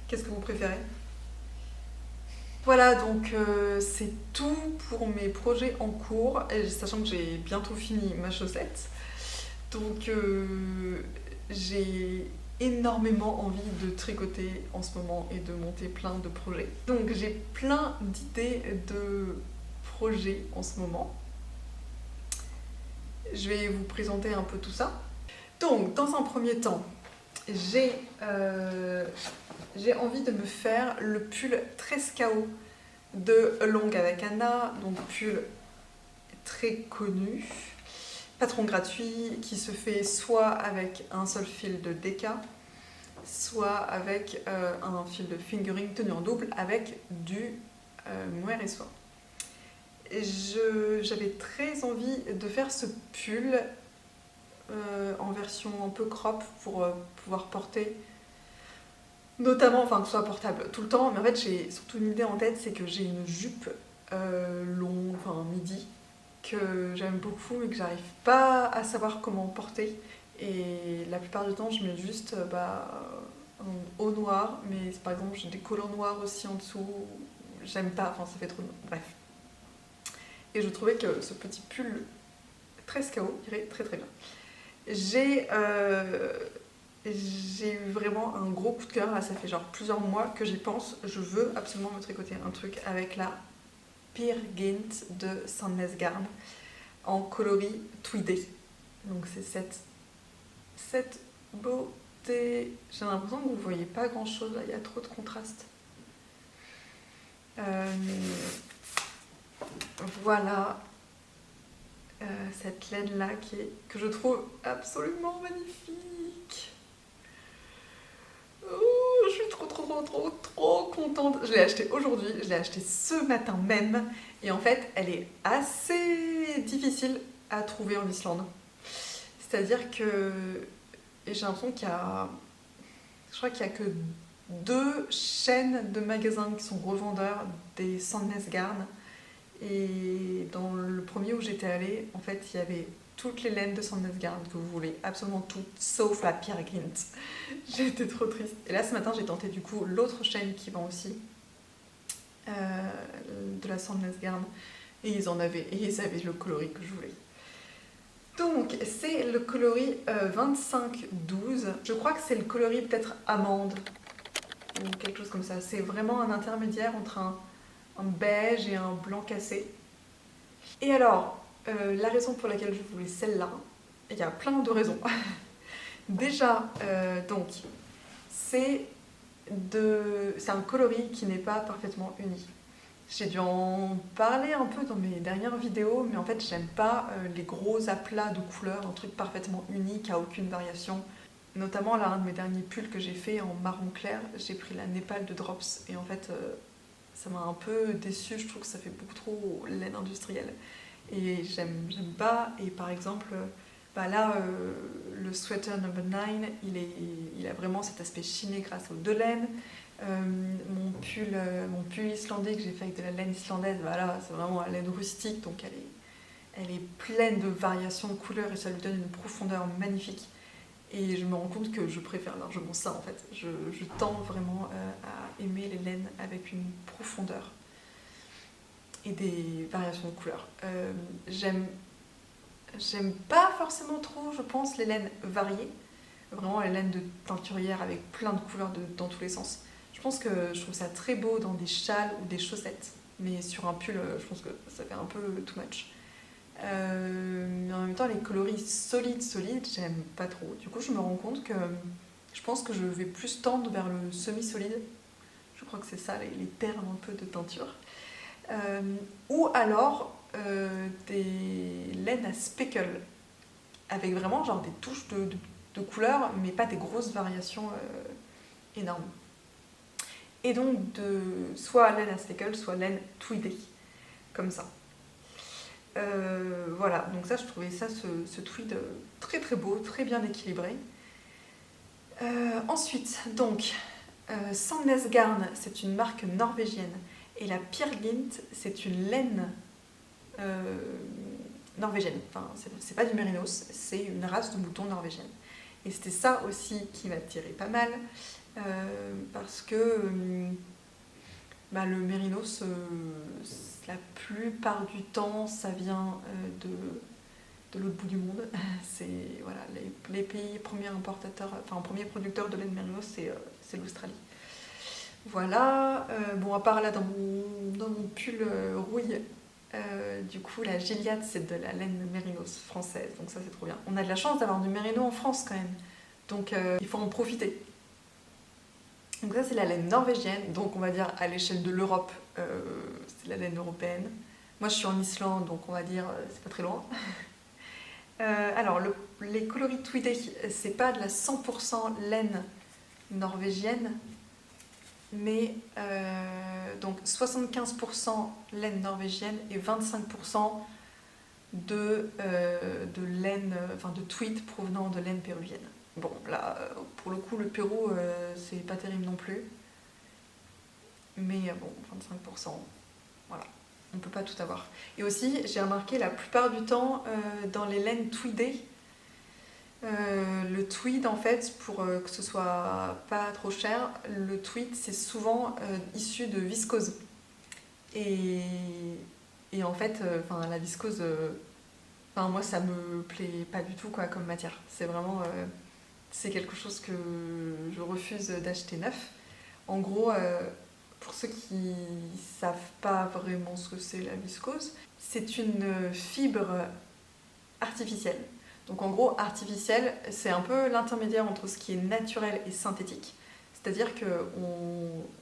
Qu'est-ce que vous préférez? Voilà, donc c'est tout pour mes projets en cours, sachant que j'ai bientôt fini ma chaussette. Donc j'ai énormément envie de tricoter en ce moment et de monter plein de projets. Donc j'ai plein d'idées de projets en ce moment. Je vais vous présenter un peu tout ça. Donc dans un premier temps, j'ai envie de me faire le pull 13KO de Long avec Anna, donc pull très connu, patron gratuit qui se fait soit avec un seul fil de DK, soit avec un fil de fingering tenu en double avec du mohair et soie. J'avais très envie de faire ce pull en version un peu crop pour pouvoir porter, notamment, enfin que ce soit portable tout le temps, mais en fait j'ai surtout une idée en tête, c'est que j'ai une jupe longue, enfin midi, que j'aime beaucoup mais que j'arrive pas à savoir comment porter, et la plupart du temps je mets juste un haut noir, mais par exemple j'ai des collants noirs aussi en dessous, j'aime pas, enfin ça fait trop, bref. Et je trouvais que ce petit pull 13KO irait très très bien. J'ai eu vraiment un gros coup de cœur, là ça fait genre plusieurs mois que j'y pense, je veux absolument me tricoter un truc avec la Peer Gynt de Sandnes Garn en coloris tweedé. Donc c'est cette beauté. J'ai l'impression que vous ne voyez pas grand chose là, il y a trop de contraste. Voilà cette laine là que je trouve absolument magnifique. Oh, je suis trop contente. Je l'ai achetée aujourd'hui, je l'ai achetée ce matin même. Et en fait, elle est assez difficile à trouver en Islande. C'est-à-dire que... Et j'ai l'impression qu'il y a... Je crois qu'il n'y a que 2 chaînes de magasins qui sont revendeurs des Sandnes Garn. Et dans le premier où j'étais allée, en fait, il y avait toutes les laines de Sandnes Garn que vous voulez, absolument toutes, sauf la Peer Gynt. J'étais trop triste. Et là, ce matin, j'ai tenté du coup l'autre chaîne qui vend aussi de la Sandnes Garn. Et ils avaient le coloris que je voulais. Donc, c'est le coloris 25-12. Je crois que c'est le coloris peut-être amande ou quelque chose comme ça. C'est vraiment un intermédiaire entre un beige et un blanc cassé. Et alors, la raison pour laquelle je voulais celle-là, il y a plein de raisons. Déjà, donc, c'est un coloris qui n'est pas parfaitement uni. J'ai dû en parler un peu dans mes dernières vidéos, mais en fait, j'aime pas les gros aplats de couleurs, un truc parfaitement uni qui a aucune variation. Notamment, là, un de mes derniers pulls que j'ai fait en marron clair, j'ai pris la Népal de Drops, et en fait, ça m'a un peu déçue, je trouve que ça fait beaucoup trop laine industrielle. Et j'aime pas, et par exemple, là, le sweater number 9, il a vraiment cet aspect chiné grâce aux 2 laines. Mon pull islandais que j'ai fait avec de la laine islandaise, voilà, c'est vraiment la laine rustique, donc elle est pleine de variations de couleurs et ça lui donne une profondeur magnifique. Et je me rends compte que je préfère largement ça en fait. Je tends vraiment à aimer les laines avec une profondeur et des variations de couleurs. J'aime pas forcément trop, je pense, les laines variées. Vraiment les laines de teinturière avec plein de couleurs dans tous les sens. Je pense que je trouve ça très beau dans des châles ou des chaussettes. Mais sur un pull, je pense que ça fait un peu too much. Mais en même temps, les coloris solides, j'aime pas trop. Du coup, je me rends compte que je pense que je vais plus tendre vers le semi-solide. Je crois que c'est ça, les termes un peu de teinture. Ou alors des laines à speckle, avec vraiment genre des touches de couleurs, mais pas des grosses variations énormes. Et donc, soit laine à speckle, soit laine tweedée, comme ça. Voilà, donc ça, je trouvais ça, ce tweed très très beau, très bien équilibré. Ensuite, donc, Sandnesgarn, c'est une marque norvégienne. Et la Pirgint, c'est une laine norvégienne. Enfin, c'est pas du mérinos, c'est une race de mouton norvégienne. Et c'était ça aussi qui m'attirait pas mal, parce que le mérinos, la plupart du temps, ça vient de l'autre bout du monde. C'est voilà, les pays premiers importateurs, enfin premiers producteurs de laine mérinos, c'est l'Australie. Voilà. Bon, à part là dans mon pull rouille, du coup la Gilliatt, c'est de la laine mérinos française, donc ça c'est trop bien. On a de la chance d'avoir du mérino en France quand même, donc il faut en profiter. Donc ça c'est la laine norvégienne, donc on va dire à l'échelle de l'Europe, c'est la laine européenne. Moi je suis en Islande, donc on va dire c'est pas très loin. Alors les coloris tweedés, c'est pas de la 100% laine norvégienne, mais donc 75% laine norvégienne et 25% de laine, enfin de tweed provenant de laine péruvienne. Bon, là, pour le coup, le Pérou, c'est pas terrible non plus. Mais bon, 25%, voilà, on peut pas tout avoir. Et aussi, j'ai remarqué la plupart du temps, dans les laines tweedées, le tweed, en fait, pour que ce soit pas trop cher, le tweed, c'est souvent issu de viscose. Et, et en fait, la viscose, moi, ça me plaît pas du tout, quoi, comme matière. C'est vraiment... c'est quelque chose que je refuse d'acheter neuf. En gros, pour ceux qui ne savent pas vraiment ce que c'est la viscose, c'est une fibre artificielle. Donc en gros, artificielle, c'est un peu l'intermédiaire entre ce qui est naturel et synthétique. C'est-à-dire que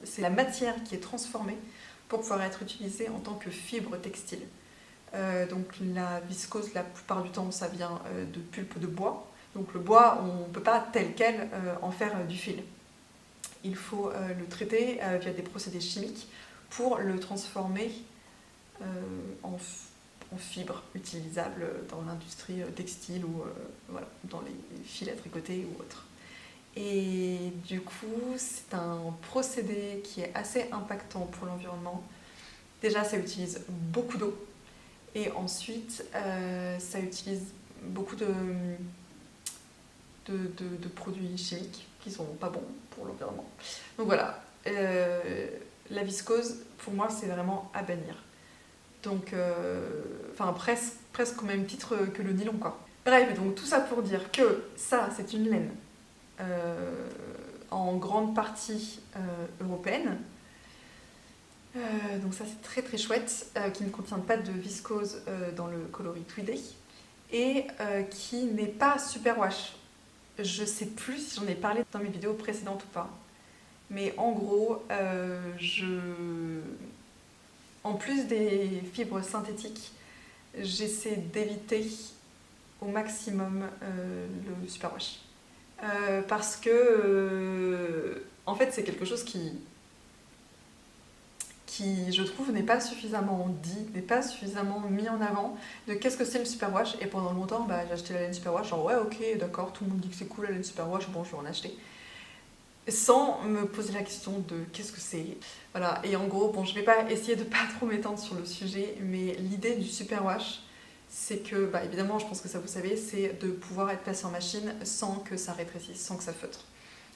c'est la matière qui est transformée pour pouvoir être utilisée en tant que fibre textile. Donc la viscose, la plupart du temps, ça vient de pulpe de bois. Donc le bois, on ne peut pas tel quel en faire du fil. Il faut le traiter via des procédés chimiques pour le transformer en fibres utilisables dans l'industrie textile ou voilà, dans les fils à tricoter ou autres. Et du coup, c'est un procédé qui est assez impactant pour l'environnement. Déjà, ça utilise beaucoup d'eau. Et ensuite, ça utilise beaucoup de produits chimiques qui sont pas bons pour l'environnement. Donc voilà, la viscose, pour moi, c'est vraiment à bannir. Donc, presque au même titre que le nylon, quoi. Bref, donc tout ça pour dire que ça, c'est une laine en grande partie européenne. Donc ça, c'est très très chouette, qui ne contient pas de viscose dans le coloris tweedé et qui n'est pas superwash. Je sais plus si j'en ai parlé dans mes vidéos précédentes ou pas, mais en gros, en plus des fibres synthétiques, j'essaie d'éviter au maximum le superwash. Parce que, en fait, c'est quelque chose qui, je trouve, n'est pas suffisamment dit, n'est pas suffisamment mis en avant de qu'est-ce que c'est le superwash. Et pendant longtemps, j'ai acheté la laine superwash, genre ouais, ok, d'accord, tout le monde dit que c'est cool la laine superwash, bon, je vais en acheter. Sans me poser la question de qu'est-ce que c'est. Voilà, et en gros, bon, je vais pas essayer de pas trop m'étendre sur le sujet, mais l'idée du superwash, c'est que, évidemment, je pense que ça vous savez, c'est de pouvoir être passé en machine sans que ça rétrécisse, sans que ça feutre.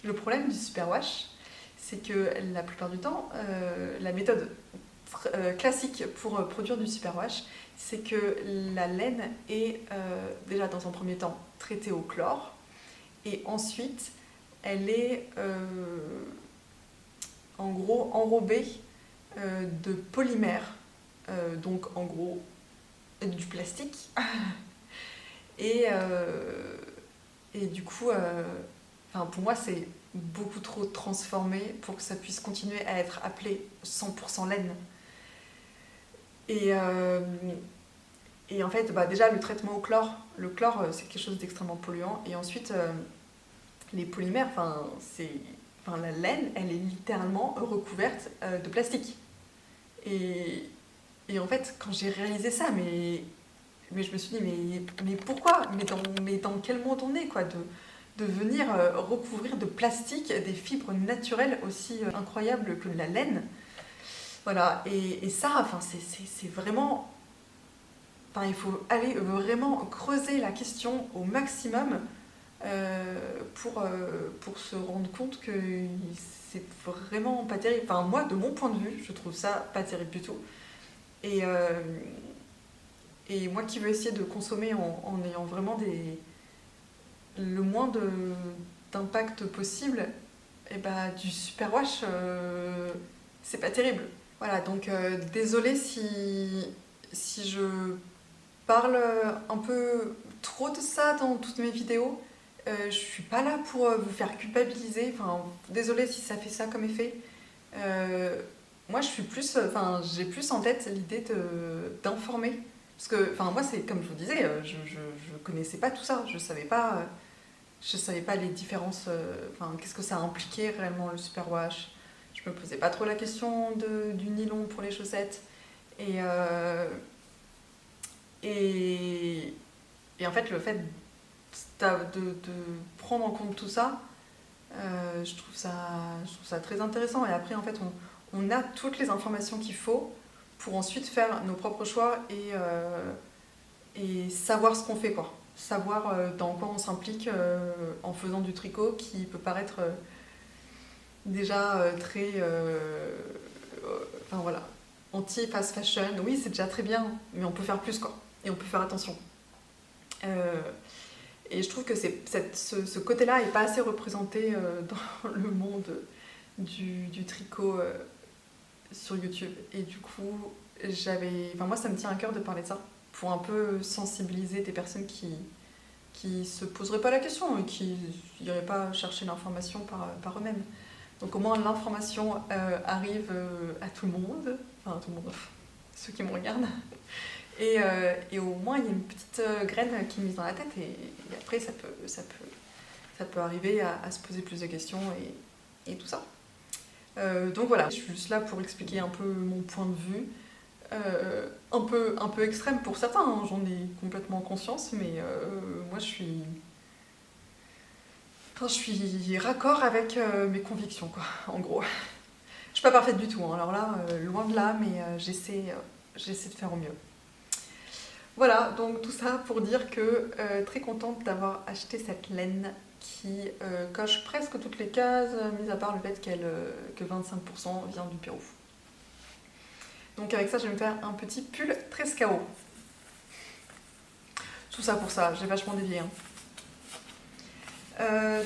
Le problème du superwash, c'est que la plupart du temps, la méthode classique pour produire du superwash, c'est que la laine est déjà dans un premier temps traitée au chlore, et ensuite elle est en gros enrobée de polymères, donc en gros du plastique, et du coup, pour moi c'est beaucoup trop transformé pour que ça puisse continuer à être appelé 100% laine. Et en fait, déjà le traitement au chlore, le chlore c'est quelque chose d'extrêmement polluant, et ensuite les polymères, la laine, elle est littéralement recouverte de plastique. Et en fait, quand j'ai réalisé ça, mais mais je me suis dit, mais pourquoi? Mais dans quel monde on est, quoi, de venir recouvrir de plastique des fibres naturelles aussi incroyables que la laine. Voilà, et ça, enfin, c'est vraiment... Enfin, il faut aller vraiment creuser la question au maximum pour se rendre compte que c'est vraiment pas terrible. Enfin, moi, de mon point de vue, je trouve ça pas terrible du tout. Et, euh, et moi qui veux essayer de consommer en ayant vraiment le moins d'impact possible, et bah, du superwash, c'est pas terrible. Voilà, donc désolée si je parle un peu trop de ça dans toutes mes vidéos. Je suis pas là pour vous faire culpabiliser. Enfin, désolée si ça fait ça comme effet. Euh, Moi, je suis plus, enfin, j'ai plus en tête l'idée d'informer. Parce que, enfin, moi, c'est comme je vous disais, je connaissais pas tout ça. Je savais pas les différences. Enfin, qu'est-ce que ça impliquait réellement le superwash. Je me posais pas trop la question du nylon pour les chaussettes. Et, euh, et, et en fait, le fait de prendre en compte tout ça, je trouve ça très intéressant. Et après, en fait, on a toutes les informations qu'il faut pour ensuite faire nos propres choix et savoir ce qu'on fait, quoi. Savoir dans quoi on s'implique en faisant du tricot qui peut paraître déjà très. Enfin voilà, anti-fast fashion. Oui, c'est déjà très bien, mais on peut faire plus, quoi. Et on peut faire attention. Euh, Et je trouve que ce côté-là n'est pas assez représenté dans le monde du tricot sur YouTube. Et du coup, enfin, moi, ça me tient à cœur de parler de ça, pour un peu sensibiliser des personnes qui se poseraient pas la question et qui n'iraient pas chercher l'information par eux-mêmes. Donc au moins, l'information arrive à tout le monde, enfin à tout le monde, ceux qui me regardent. Et au moins, il y a une petite graine qui est mise dans la tête et après, ça peut arriver à se poser plus de questions et tout ça. Donc voilà, je suis juste là pour expliquer un peu mon point de vue. Un peu extrême pour certains, hein, j'en ai complètement conscience, mais moi je suis raccord avec mes convictions, quoi, en gros. Je suis pas parfaite du tout, hein, alors là, loin de là, mais j'essaie de faire au mieux. Voilà, donc tout ça pour dire que très contente d'avoir acheté cette laine qui coche presque toutes les cases, mis à part le fait que 25% vient du Pérou. Donc avec ça, je vais me faire un petit pull Trescao. Tout ça pour ça, j'ai vachement dévié. Hein.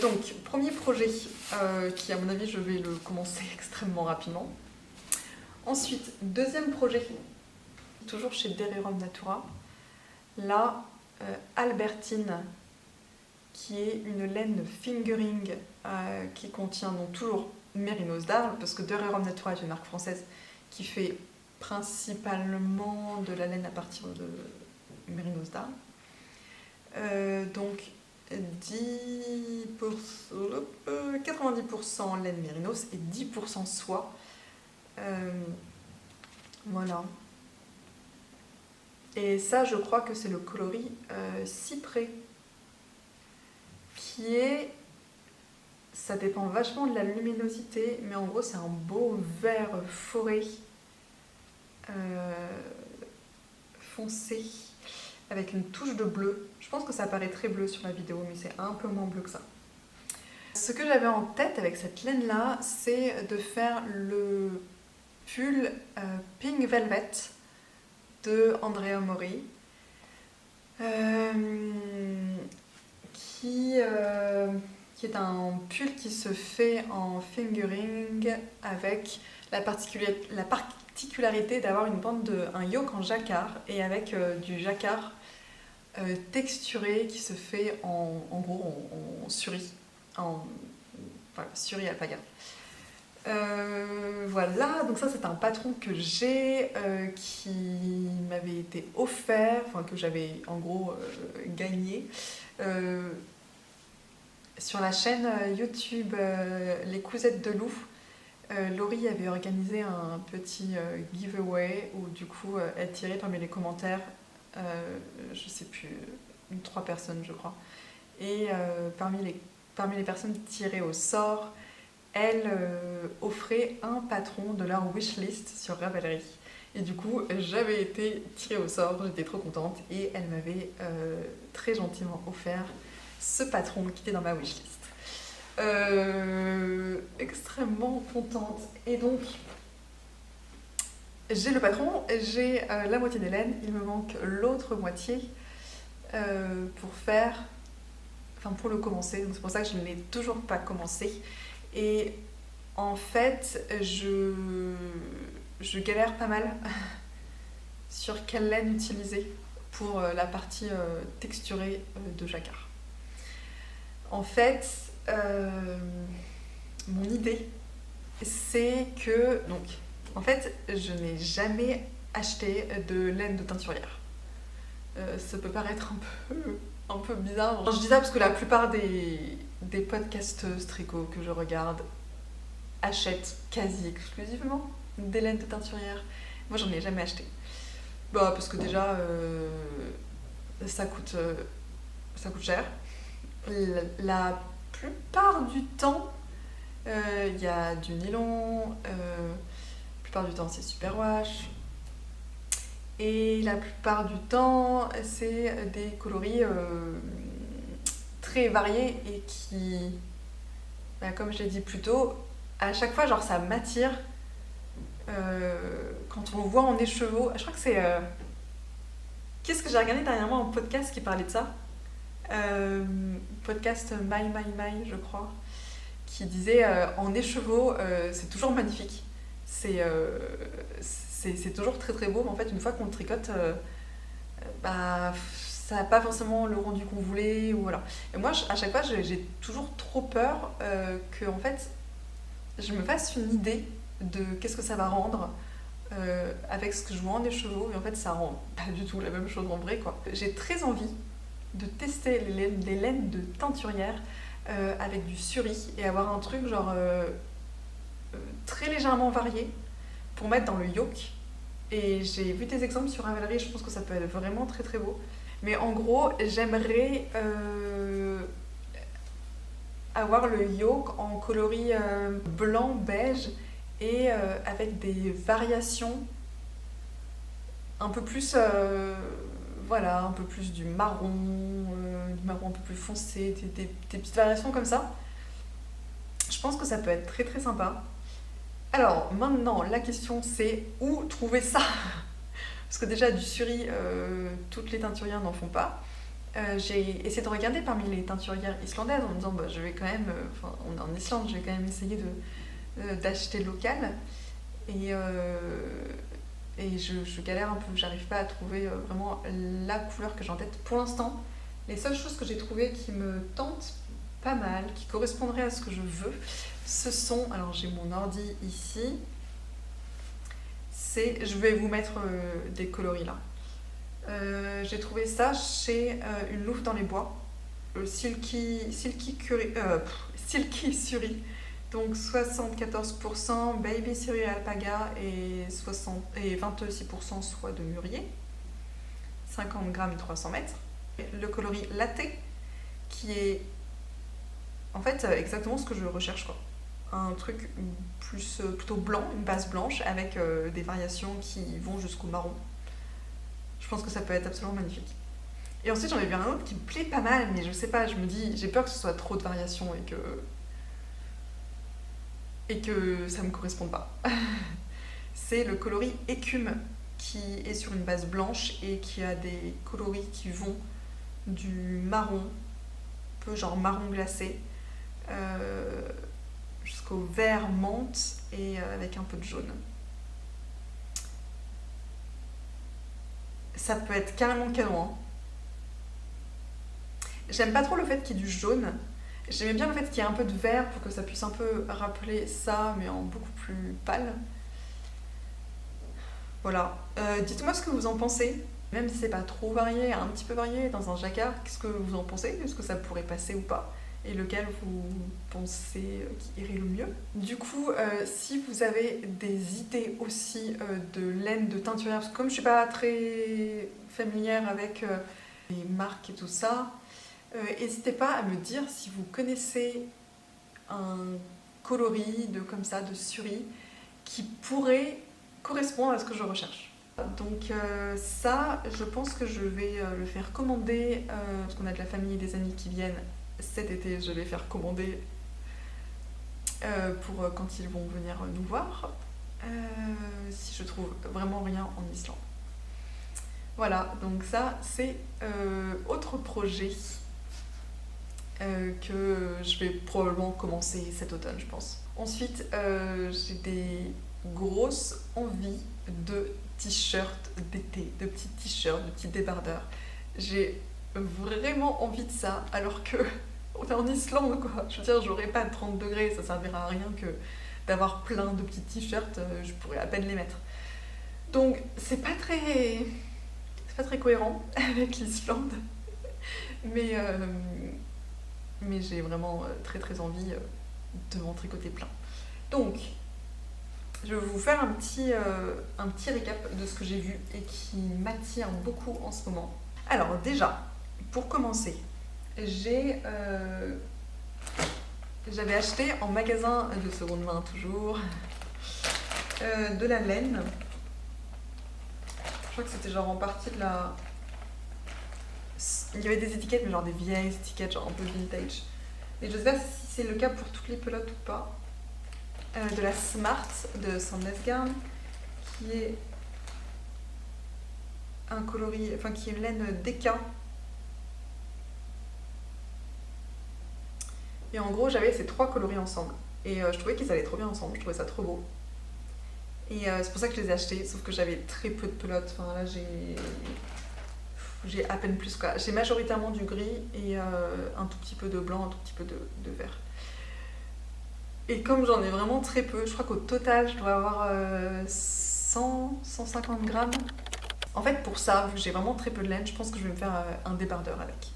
Donc, premier projet qui, à mon avis, je vais le commencer extrêmement rapidement. Ensuite, deuxième projet, toujours chez Dererum Natura. Là, Albertine, qui est une laine fingering qui contient donc toujours mérinos d'Arles, parce que Dererum Natura est une marque française qui fait principalement de la laine à partir de mérinos d'Arles. Donc 90% laine mérinos et 10% soie. Voilà. Et ça, je crois que c'est le coloris cyprès, qui est... Ça dépend vachement de la luminosité, mais en gros, c'est un beau vert forêt foncé, avec une touche de bleu. Je pense que ça paraît très bleu sur la vidéo, mais c'est un peu moins bleu que ça. Ce que j'avais en tête avec cette laine-là, c'est de faire le pull Pink Velvet de Andrea Mori, qui est un pull qui se fait en fingering avec la particularité d'avoir un yoke en jacquard et avec du jacquard texturé qui se fait en gros en suri, voilà, suri alpaga. Voilà, donc ça c'est un patron que j'ai qui m'avait été offert, enfin que j'avais en gros gagné sur la chaîne YouTube Les Cousettes de Loup. Laurie avait organisé un petit giveaway où du coup elle tirait parmi les commentaires je sais plus, 3 personnes je crois. Et parmi les personnes tirées au sort, elles offraient un patron de leur wishlist sur Ravelry. Et du coup, j'avais été tirée au sort, j'étais trop contente et elle m'avait très gentiment offert ce patron qui était dans ma wishlist. Extrêmement contente. Et donc, j'ai le patron, j'ai la moitié des laines, il me manque l'autre moitié pour le commencer. Donc c'est pour ça que je ne l'ai toujours pas commencé. Et en fait, je galère pas mal sur quelle laine utiliser pour la partie texturée de jacquard. En fait, mon idée, c'est que... Donc, en fait, je n'ai jamais acheté de laine de teinturière. Ça peut paraître un peu bizarre. Je dis ça parce que la plupart des podcasteuses tricot que je regarde achètent quasi exclusivement des laines de teinturière. Moi, j'en ai jamais acheté. Bah, parce que déjà, ça coûte cher. La plupart du temps, il y a du nylon. La plupart du temps, c'est superwash. Et la plupart du temps, c'est des coloris très variés et qui, bah, comme je l'ai dit plus tôt, à chaque fois, genre, ça m'attire. Quand on voit en écheveau, je crois que c'est... Qu'est-ce que j'ai regardé dernièrement en podcast qui parlait de ça, podcast My, je crois, qui disait en écheveau, c'est toujours magnifique. C'est toujours très très beau, mais en fait, une fois qu'on le tricote, bah, ça n'a pas forcément le rendu qu'on voulait. Ou voilà. Et moi, à chaque fois, j'ai toujours trop peur que en fait, je me fasse une idée de qu'est-ce que ça va rendre avec ce que je vois en écheveau, et en fait, ça rend pas du tout la même chose en vrai, quoi. J'ai très envie de tester les laines de teinturière avec du suri et avoir un truc genre très légèrement varié pour mettre dans le yoke. Et j'ai vu des exemples sur Ravelry, je pense que ça peut être vraiment très très beau. Mais en gros, j'aimerais avoir le yoke en coloris blanc, beige et avec des variations un peu plus, voilà, un peu plus du marron un peu plus foncé, des petites variations comme ça. Je pense que ça peut être très très sympa. Alors maintenant, la question c'est où trouver ça? Parce que déjà du suri, toutes les teinturières n'en font pas. J'ai essayé de regarder parmi les teinturières islandaises en me disant bah, je vais quand même, on est en Islande, je vais quand même essayer d'acheter local. Et je galère un peu, j'arrive pas à trouver vraiment la couleur que j'ai en tête. Pour l'instant, les seules choses que j'ai trouvées qui me tentent pas mal, qui correspondraient à ce que je veux, ce sont, alors j'ai mon ordi ici, je vais vous mettre des coloris là. J'ai trouvé ça chez une louve dans les bois, Silky Suri, donc 74% Baby Suri Alpaga et 26% soie de mûrier, 50 grammes 300 mètres. Le coloris latte qui est en fait exactement ce que je recherche, quoi. Un truc plutôt blanc, une base blanche avec des variations qui vont jusqu'au marron. Je pense que ça peut être absolument magnifique. Et ensuite j'en ai vu un autre qui me plaît pas mal, mais je sais pas, je me dis, j'ai peur que ce soit trop de variations et que ça me corresponde pas. C'est le coloris écume qui est sur une base blanche et qui a des coloris qui vont du marron, un peu genre marron glacé, jusqu'au vert menthe et avec un peu de jaune. Ça peut être carrément canon, hein. J'aime pas trop le fait qu'il y ait du jaune. J'aimais bien le fait qu'il y ait un peu de vert pour que ça puisse un peu rappeler ça, mais en beaucoup plus pâle. Voilà. Dites-moi ce que vous en pensez. Même si c'est pas trop varié, un petit peu varié dans un jacquard, qu'est-ce que vous en pensez? Est-ce que ça pourrait passer ou pas? et lequel vous pensez qui irait le mieux. Du coup, si vous avez des idées aussi de laine de teinturière, parce que comme je suis pas très familière avec les marques et tout ça, n'hésitez pas à me dire si vous connaissez un coloris comme ça, de Suri, qui pourrait correspondre à ce que je recherche. Donc ça, je pense que je vais le faire commander, parce qu'on a de la famille et des amis qui viennent cet été, je vais faire commander pour quand ils vont venir nous voir, si je trouve vraiment rien en Islande. Voilà, donc ça c'est autre projet que je vais probablement commencer cet automne, je pense. Ensuite, j'ai des grosses envies de t-shirts d'été, de petits t-shirts, de petits débardeurs. J'ai vraiment envie de ça, alors que on est en Islande, quoi. Je veux dire, j'aurais pas 30 degrés, ça servira à rien que d'avoir plein de petits t-shirts, je pourrais à peine les mettre. Donc, c'est pas très cohérent avec l'Islande, mais j'ai vraiment très très envie de m'en tricoter plein. Donc, je vais vous faire un petit récap de ce que j'ai vu et qui m'attire beaucoup en ce moment. Alors déjà, pour commencer, j'avais acheté en magasin de seconde main toujours de la laine. Je crois que c'était genre en partie de la... Il y avait des étiquettes, mais genre des vieilles étiquettes, genre un peu vintage. Et je sais pas si c'est le cas pour toutes les pelotes ou pas. De la Smart de Sandnesgarn, qui est un coloris, enfin qui est une laine DK. Et en gros, j'avais ces 3 coloris ensemble. Et je trouvais qu'ils allaient trop bien ensemble, je trouvais ça trop beau. Et c'est pour ça que je les ai achetés, sauf que j'avais très peu de pelotes. Enfin là, j'ai à peine plus quoi. J'ai majoritairement du gris et un tout petit peu de blanc, un tout petit peu de vert. Et comme j'en ai vraiment très peu, je crois qu'au total, je dois avoir 100-150 grammes. En fait, pour ça, vu que j'ai vraiment très peu de laine, je pense que je vais me faire un débardeur avec.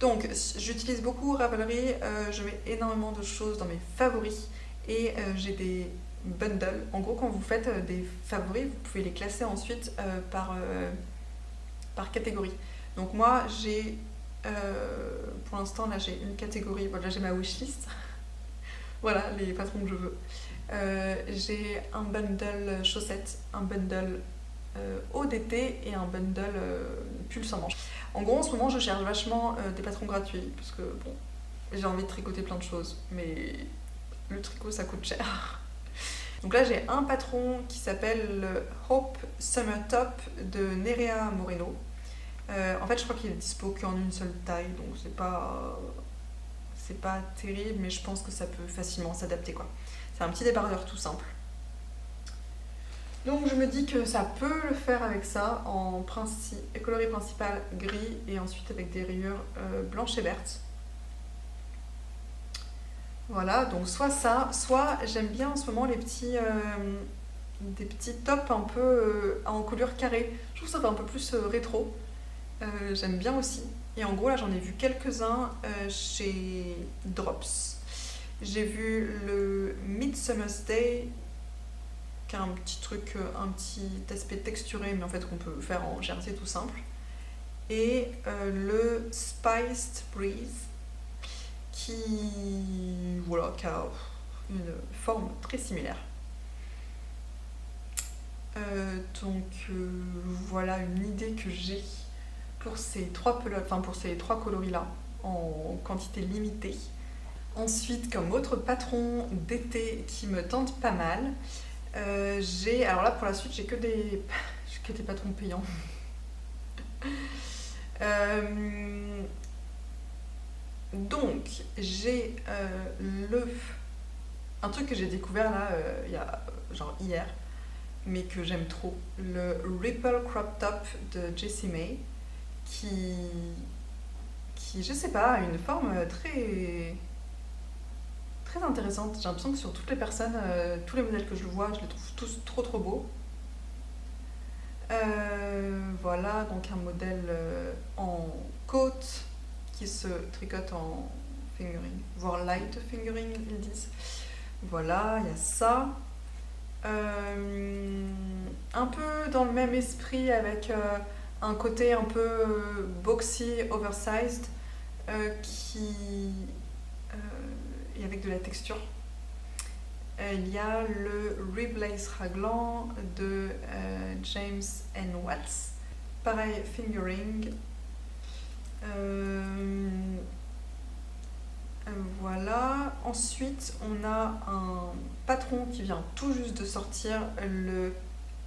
Donc, j'utilise beaucoup Ravelry, je mets énormément de choses dans mes favoris et j'ai des bundles. En gros, quand vous faites des favoris, vous pouvez les classer ensuite par catégorie. Donc moi, j'ai, pour l'instant, là, j'ai une catégorie, voilà, j'ai ma wishlist. Voilà, les patrons que je veux. J'ai un bundle chaussettes, un bundle haut d'été et un bundle pull sans manches. En gros, en ce moment, je cherche vachement des patrons gratuits parce que, bon, j'ai envie de tricoter plein de choses, mais le tricot, ça coûte cher. Donc là, j'ai un patron qui s'appelle le Hope Summer Top de Nerea Moreno. En fait, je crois qu'il est dispo qu'en une seule taille, donc c'est pas terrible, mais je pense que ça peut facilement s'adapter, quoi. C'est un petit débardeur tout simple. Donc je me dis que ça peut le faire avec ça, en coloris principal gris et ensuite avec des rayures blanches et vertes. Voilà, donc soit ça, soit j'aime bien en ce moment des petits tops un peu en couleur carrée. Je trouve que ça fait un peu plus rétro. J'aime bien aussi. Et en gros, là, j'en ai vu quelques-uns chez Drops. J'ai vu le Midsummer's Day, qui a un petit truc, un petit aspect texturé, mais en fait qu'on peut faire en jersey tout simple. Et le Spiced Breeze, qui a une forme très similaire. Voilà une idée que j'ai pour ces 3 pelotes, enfin pour ces 3 coloris là en quantité limitée. Ensuite, comme autre patron d'été qui me tente pas mal, alors là pour la suite j'ai que des patrons payants. Donc j'ai un truc que j'ai découvert là il y a genre hier, mais que j'aime trop, le Ripple Crop Top de Jessie May, qui je sais pas, a une forme très très intéressante. J'ai l'impression que sur toutes les personnes, tous les modèles que je vois, je les trouve tous trop trop beaux. Voilà, donc un modèle en côte qui se tricote fingering, voire light fingering ils disent. Voilà, il y a ça. Un peu dans le même esprit avec un côté un peu boxy, oversized, et avec de la texture. Il y a le Reblaze raglan de James N. Watts. Pareil, fingering. Voilà. Ensuite, on a un patron qui vient tout juste de sortir, le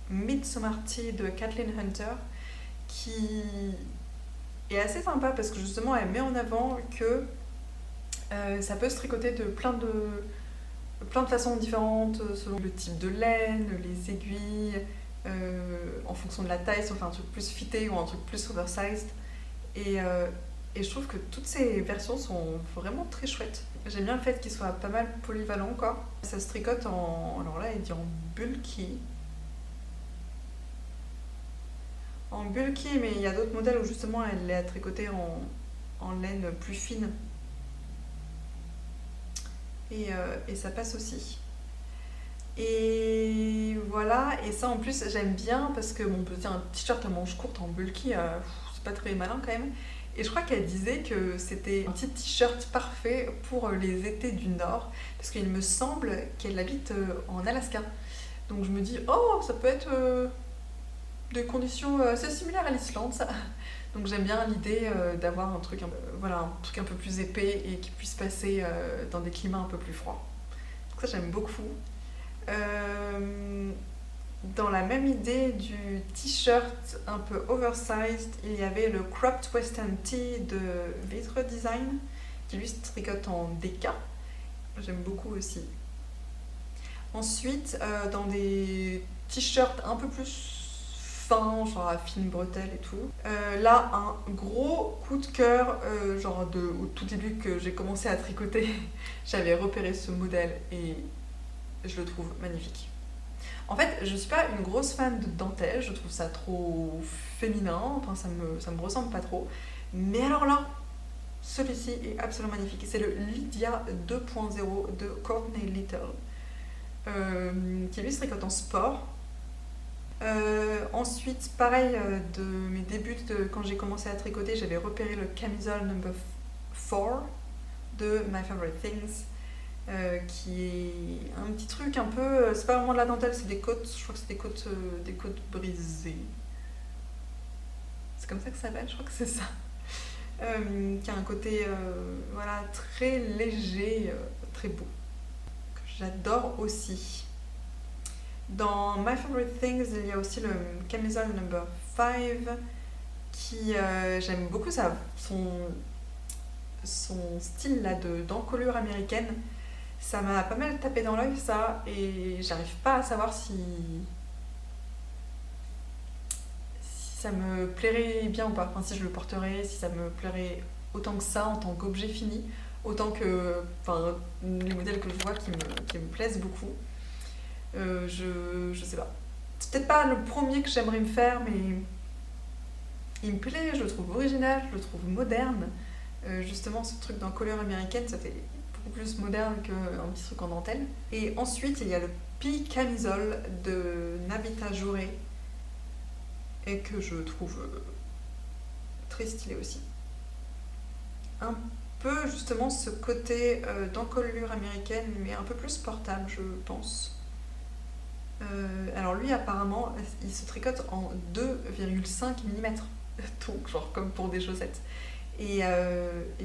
Midsummer Tea de Kathleen Hunter, qui est assez sympa parce que justement elle met en avant que ça peut se tricoter de plein de façons différentes selon le type de laine, les aiguilles, en fonction de la taille, si on fait un truc plus fité ou un truc plus oversized. Et je trouve que toutes ces versions sont vraiment très chouettes. J'aime bien le fait qu'ils soient pas mal polyvalents, quoi. Ça se tricote en... Alors là, il dit en bulky. En bulky, mais il y a d'autres modèles où justement elle est à tricoter en laine plus fine. Et ça passe aussi. Et voilà, et ça en plus j'aime bien parce que bon, on peut dire un t-shirt à manches courtes en bulky, c'est pas très malin quand même. Et je crois qu'elle disait que c'était un petit t-shirt parfait pour les étés du Nord, parce qu'il me semble qu'elle habite en Alaska. Donc je me dis, oh, ça peut être des conditions assez similaires à l'Islande, ça. Donc j'aime bien l'idée d'avoir un truc un peu plus épais et qui puisse passer dans des climats un peu plus froids. Donc ça j'aime beaucoup. Dans la même idée du t-shirt un peu oversized, il y avait le Cropped Western Tee de Vitre Design, qui lui se tricote en DK. J'aime beaucoup aussi. Ensuite, dans des t-shirts un peu plus fins, genre à fine bretelle et tout, là, un gros coup de cœur, au tout début que j'ai commencé à tricoter, j'avais repéré ce modèle et je le trouve magnifique. En fait, je suis pas une grosse fan de dentelle, je trouve ça trop féminin, enfin ça me ressemble pas trop. Mais alors là, celui-ci est absolument magnifique. C'est le Lydia 2.0 de Courtney Little, qui lui se tricote en sport. Ensuite, pareil, de mes débuts, quand j'ai commencé à tricoter, j'avais repéré le camisole number 4 de My Favorite Things. Qui est un petit truc un peu... C'est pas vraiment de la dentelle, c'est des côtes, je crois que c'est des côtes brisées. C'est comme ça que ça s'appelle, je crois que c'est ça. Qui a un côté très léger, très beau, que j'adore aussi. Dans My Favorite Things, il y a aussi le camisole number 5, qui j'aime beaucoup ça, son style là d'encolure américaine. Ça m'a pas mal tapé dans l'œil ça, et j'arrive pas à savoir si ça me plairait bien ou pas, enfin si je le porterais, si ça me plairait autant que ça en tant qu'objet fini, autant que les modèles que je vois qui me plaisent beaucoup. Je sais pas. C'est peut-être pas le premier que j'aimerais me faire, mais il me plaît, je le trouve original, je le trouve moderne. Justement, ce truc d'encolure américaine, ça fait plus moderne qu'un petit truc en dentelle. Et ensuite, il y a le Pi camisole de Nabita Jouré, et que je trouve très stylé aussi. Un peu justement ce côté d'encolure américaine, mais un peu plus portable, je pense. Alors lui, apparemment, il se tricote en 2,5 mm, donc genre comme pour des chaussettes. Et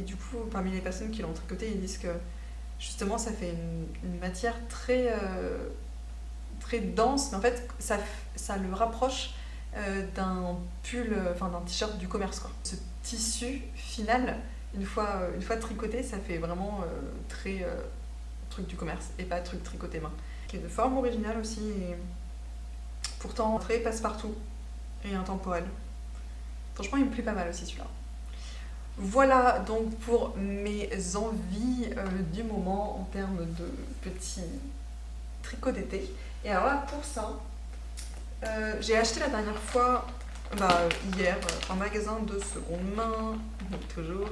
du coup, parmi les personnes qui l'ont tricoté, ils disent que justement ça fait une matière très, très dense, mais en fait ça le rapproche d'un pull, d'un t-shirt du commerce, quoi. Ce tissu final, une fois tricoté, ça fait vraiment très truc du commerce et pas truc tricoté main. Qui est de forme originale aussi, et pourtant très passe-partout et intemporel. Franchement, il me plaît pas mal aussi celui-là. Voilà donc pour mes envies du moment en termes de petits tricots d'été. Et alors là, pour ça, j'ai acheté la dernière fois, hier, un magasin de seconde main, toujours,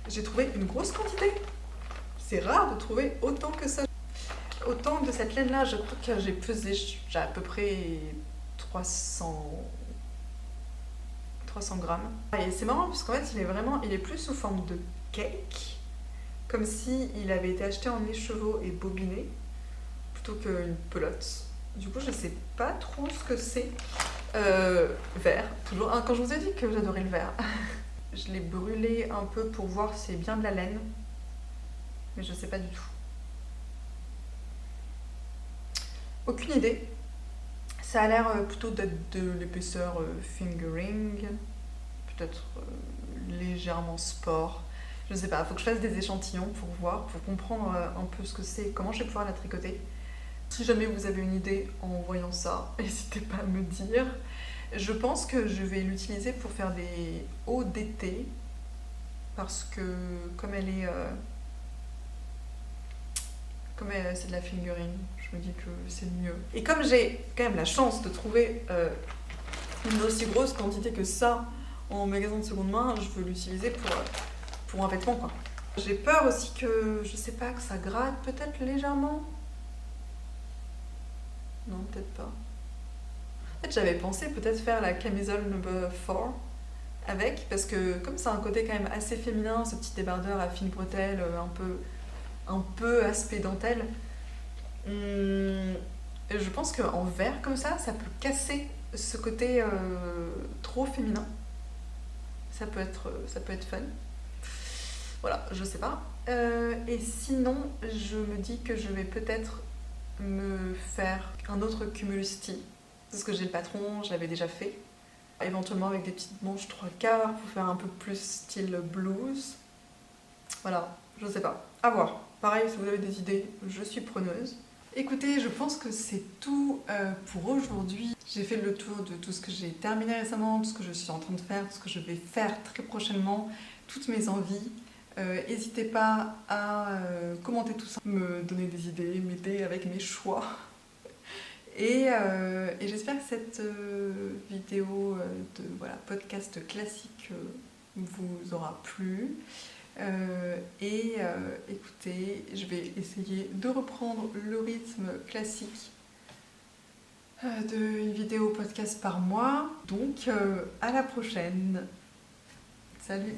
j'ai trouvé une grosse quantité. C'est rare de trouver autant que ça. Autant de cette laine-là, je crois que j'ai pesé, j'ai à peu près 300 grammes. Et c'est marrant parce qu'en fait, il est plus sous forme de cake, comme si il avait été acheté en écheveau et bobiné, plutôt qu'une pelote. Du coup, je sais pas trop ce que c'est. Vert, toujours. Ah, quand je vous ai dit que j'adorais le vert, je l'ai brûlé un peu pour voir si c'est bien de la laine, mais je sais pas du tout. Aucune idée. Ça a l'air plutôt d'être de l'épaisseur fingering, peut-être légèrement sport. Je sais pas, il faut que je fasse des échantillons pour voir, pour comprendre un peu ce que c'est, comment je vais pouvoir la tricoter. Si jamais vous avez une idée en voyant ça, n'hésitez pas à me dire. Je pense que je vais l'utiliser pour faire des hauts d'été, parce que comme c'est de la fingering, je me dis que c'est mieux. Et comme j'ai quand même la chance de trouver une aussi grosse quantité que ça en magasin de seconde main, je veux l'utiliser pour un vêtement, quoi. J'ai peur aussi que, je sais pas, que ça gratte peut-être légèrement. Non, peut-être pas. En fait, j'avais pensé peut-être faire la camisole number 4 avec, parce que comme ça a un côté quand même assez féminin, ce petit débardeur à fines bretelles, un peu aspect dentelle, je pense qu'en vert comme ça peut casser ce côté trop féminin. Ça peut être fun. Voilà, je sais pas. Et sinon, je me dis que je vais peut-être me faire un autre Cumulus Tee, parce que j'ai le patron, je l'avais déjà fait. Éventuellement avec des petites manches 3/4 pour faire un peu plus style blues. Voilà, je sais pas. À voir. Pareil, si vous avez des idées, je suis preneuse. Écoutez, je pense que c'est tout pour aujourd'hui. J'ai fait le tour de tout ce que j'ai terminé récemment, tout ce que je suis en train de faire, tout ce que je vais faire très prochainement, toutes mes envies. N'hésitez pas à commenter tout ça, me donner des idées, m'aider avec mes choix. Et j'espère que cette vidéo de podcast classique vous aura plu. Écoutez, je vais essayer de reprendre le rythme classique d'une vidéo podcast par mois. Donc à la prochaine. Salut!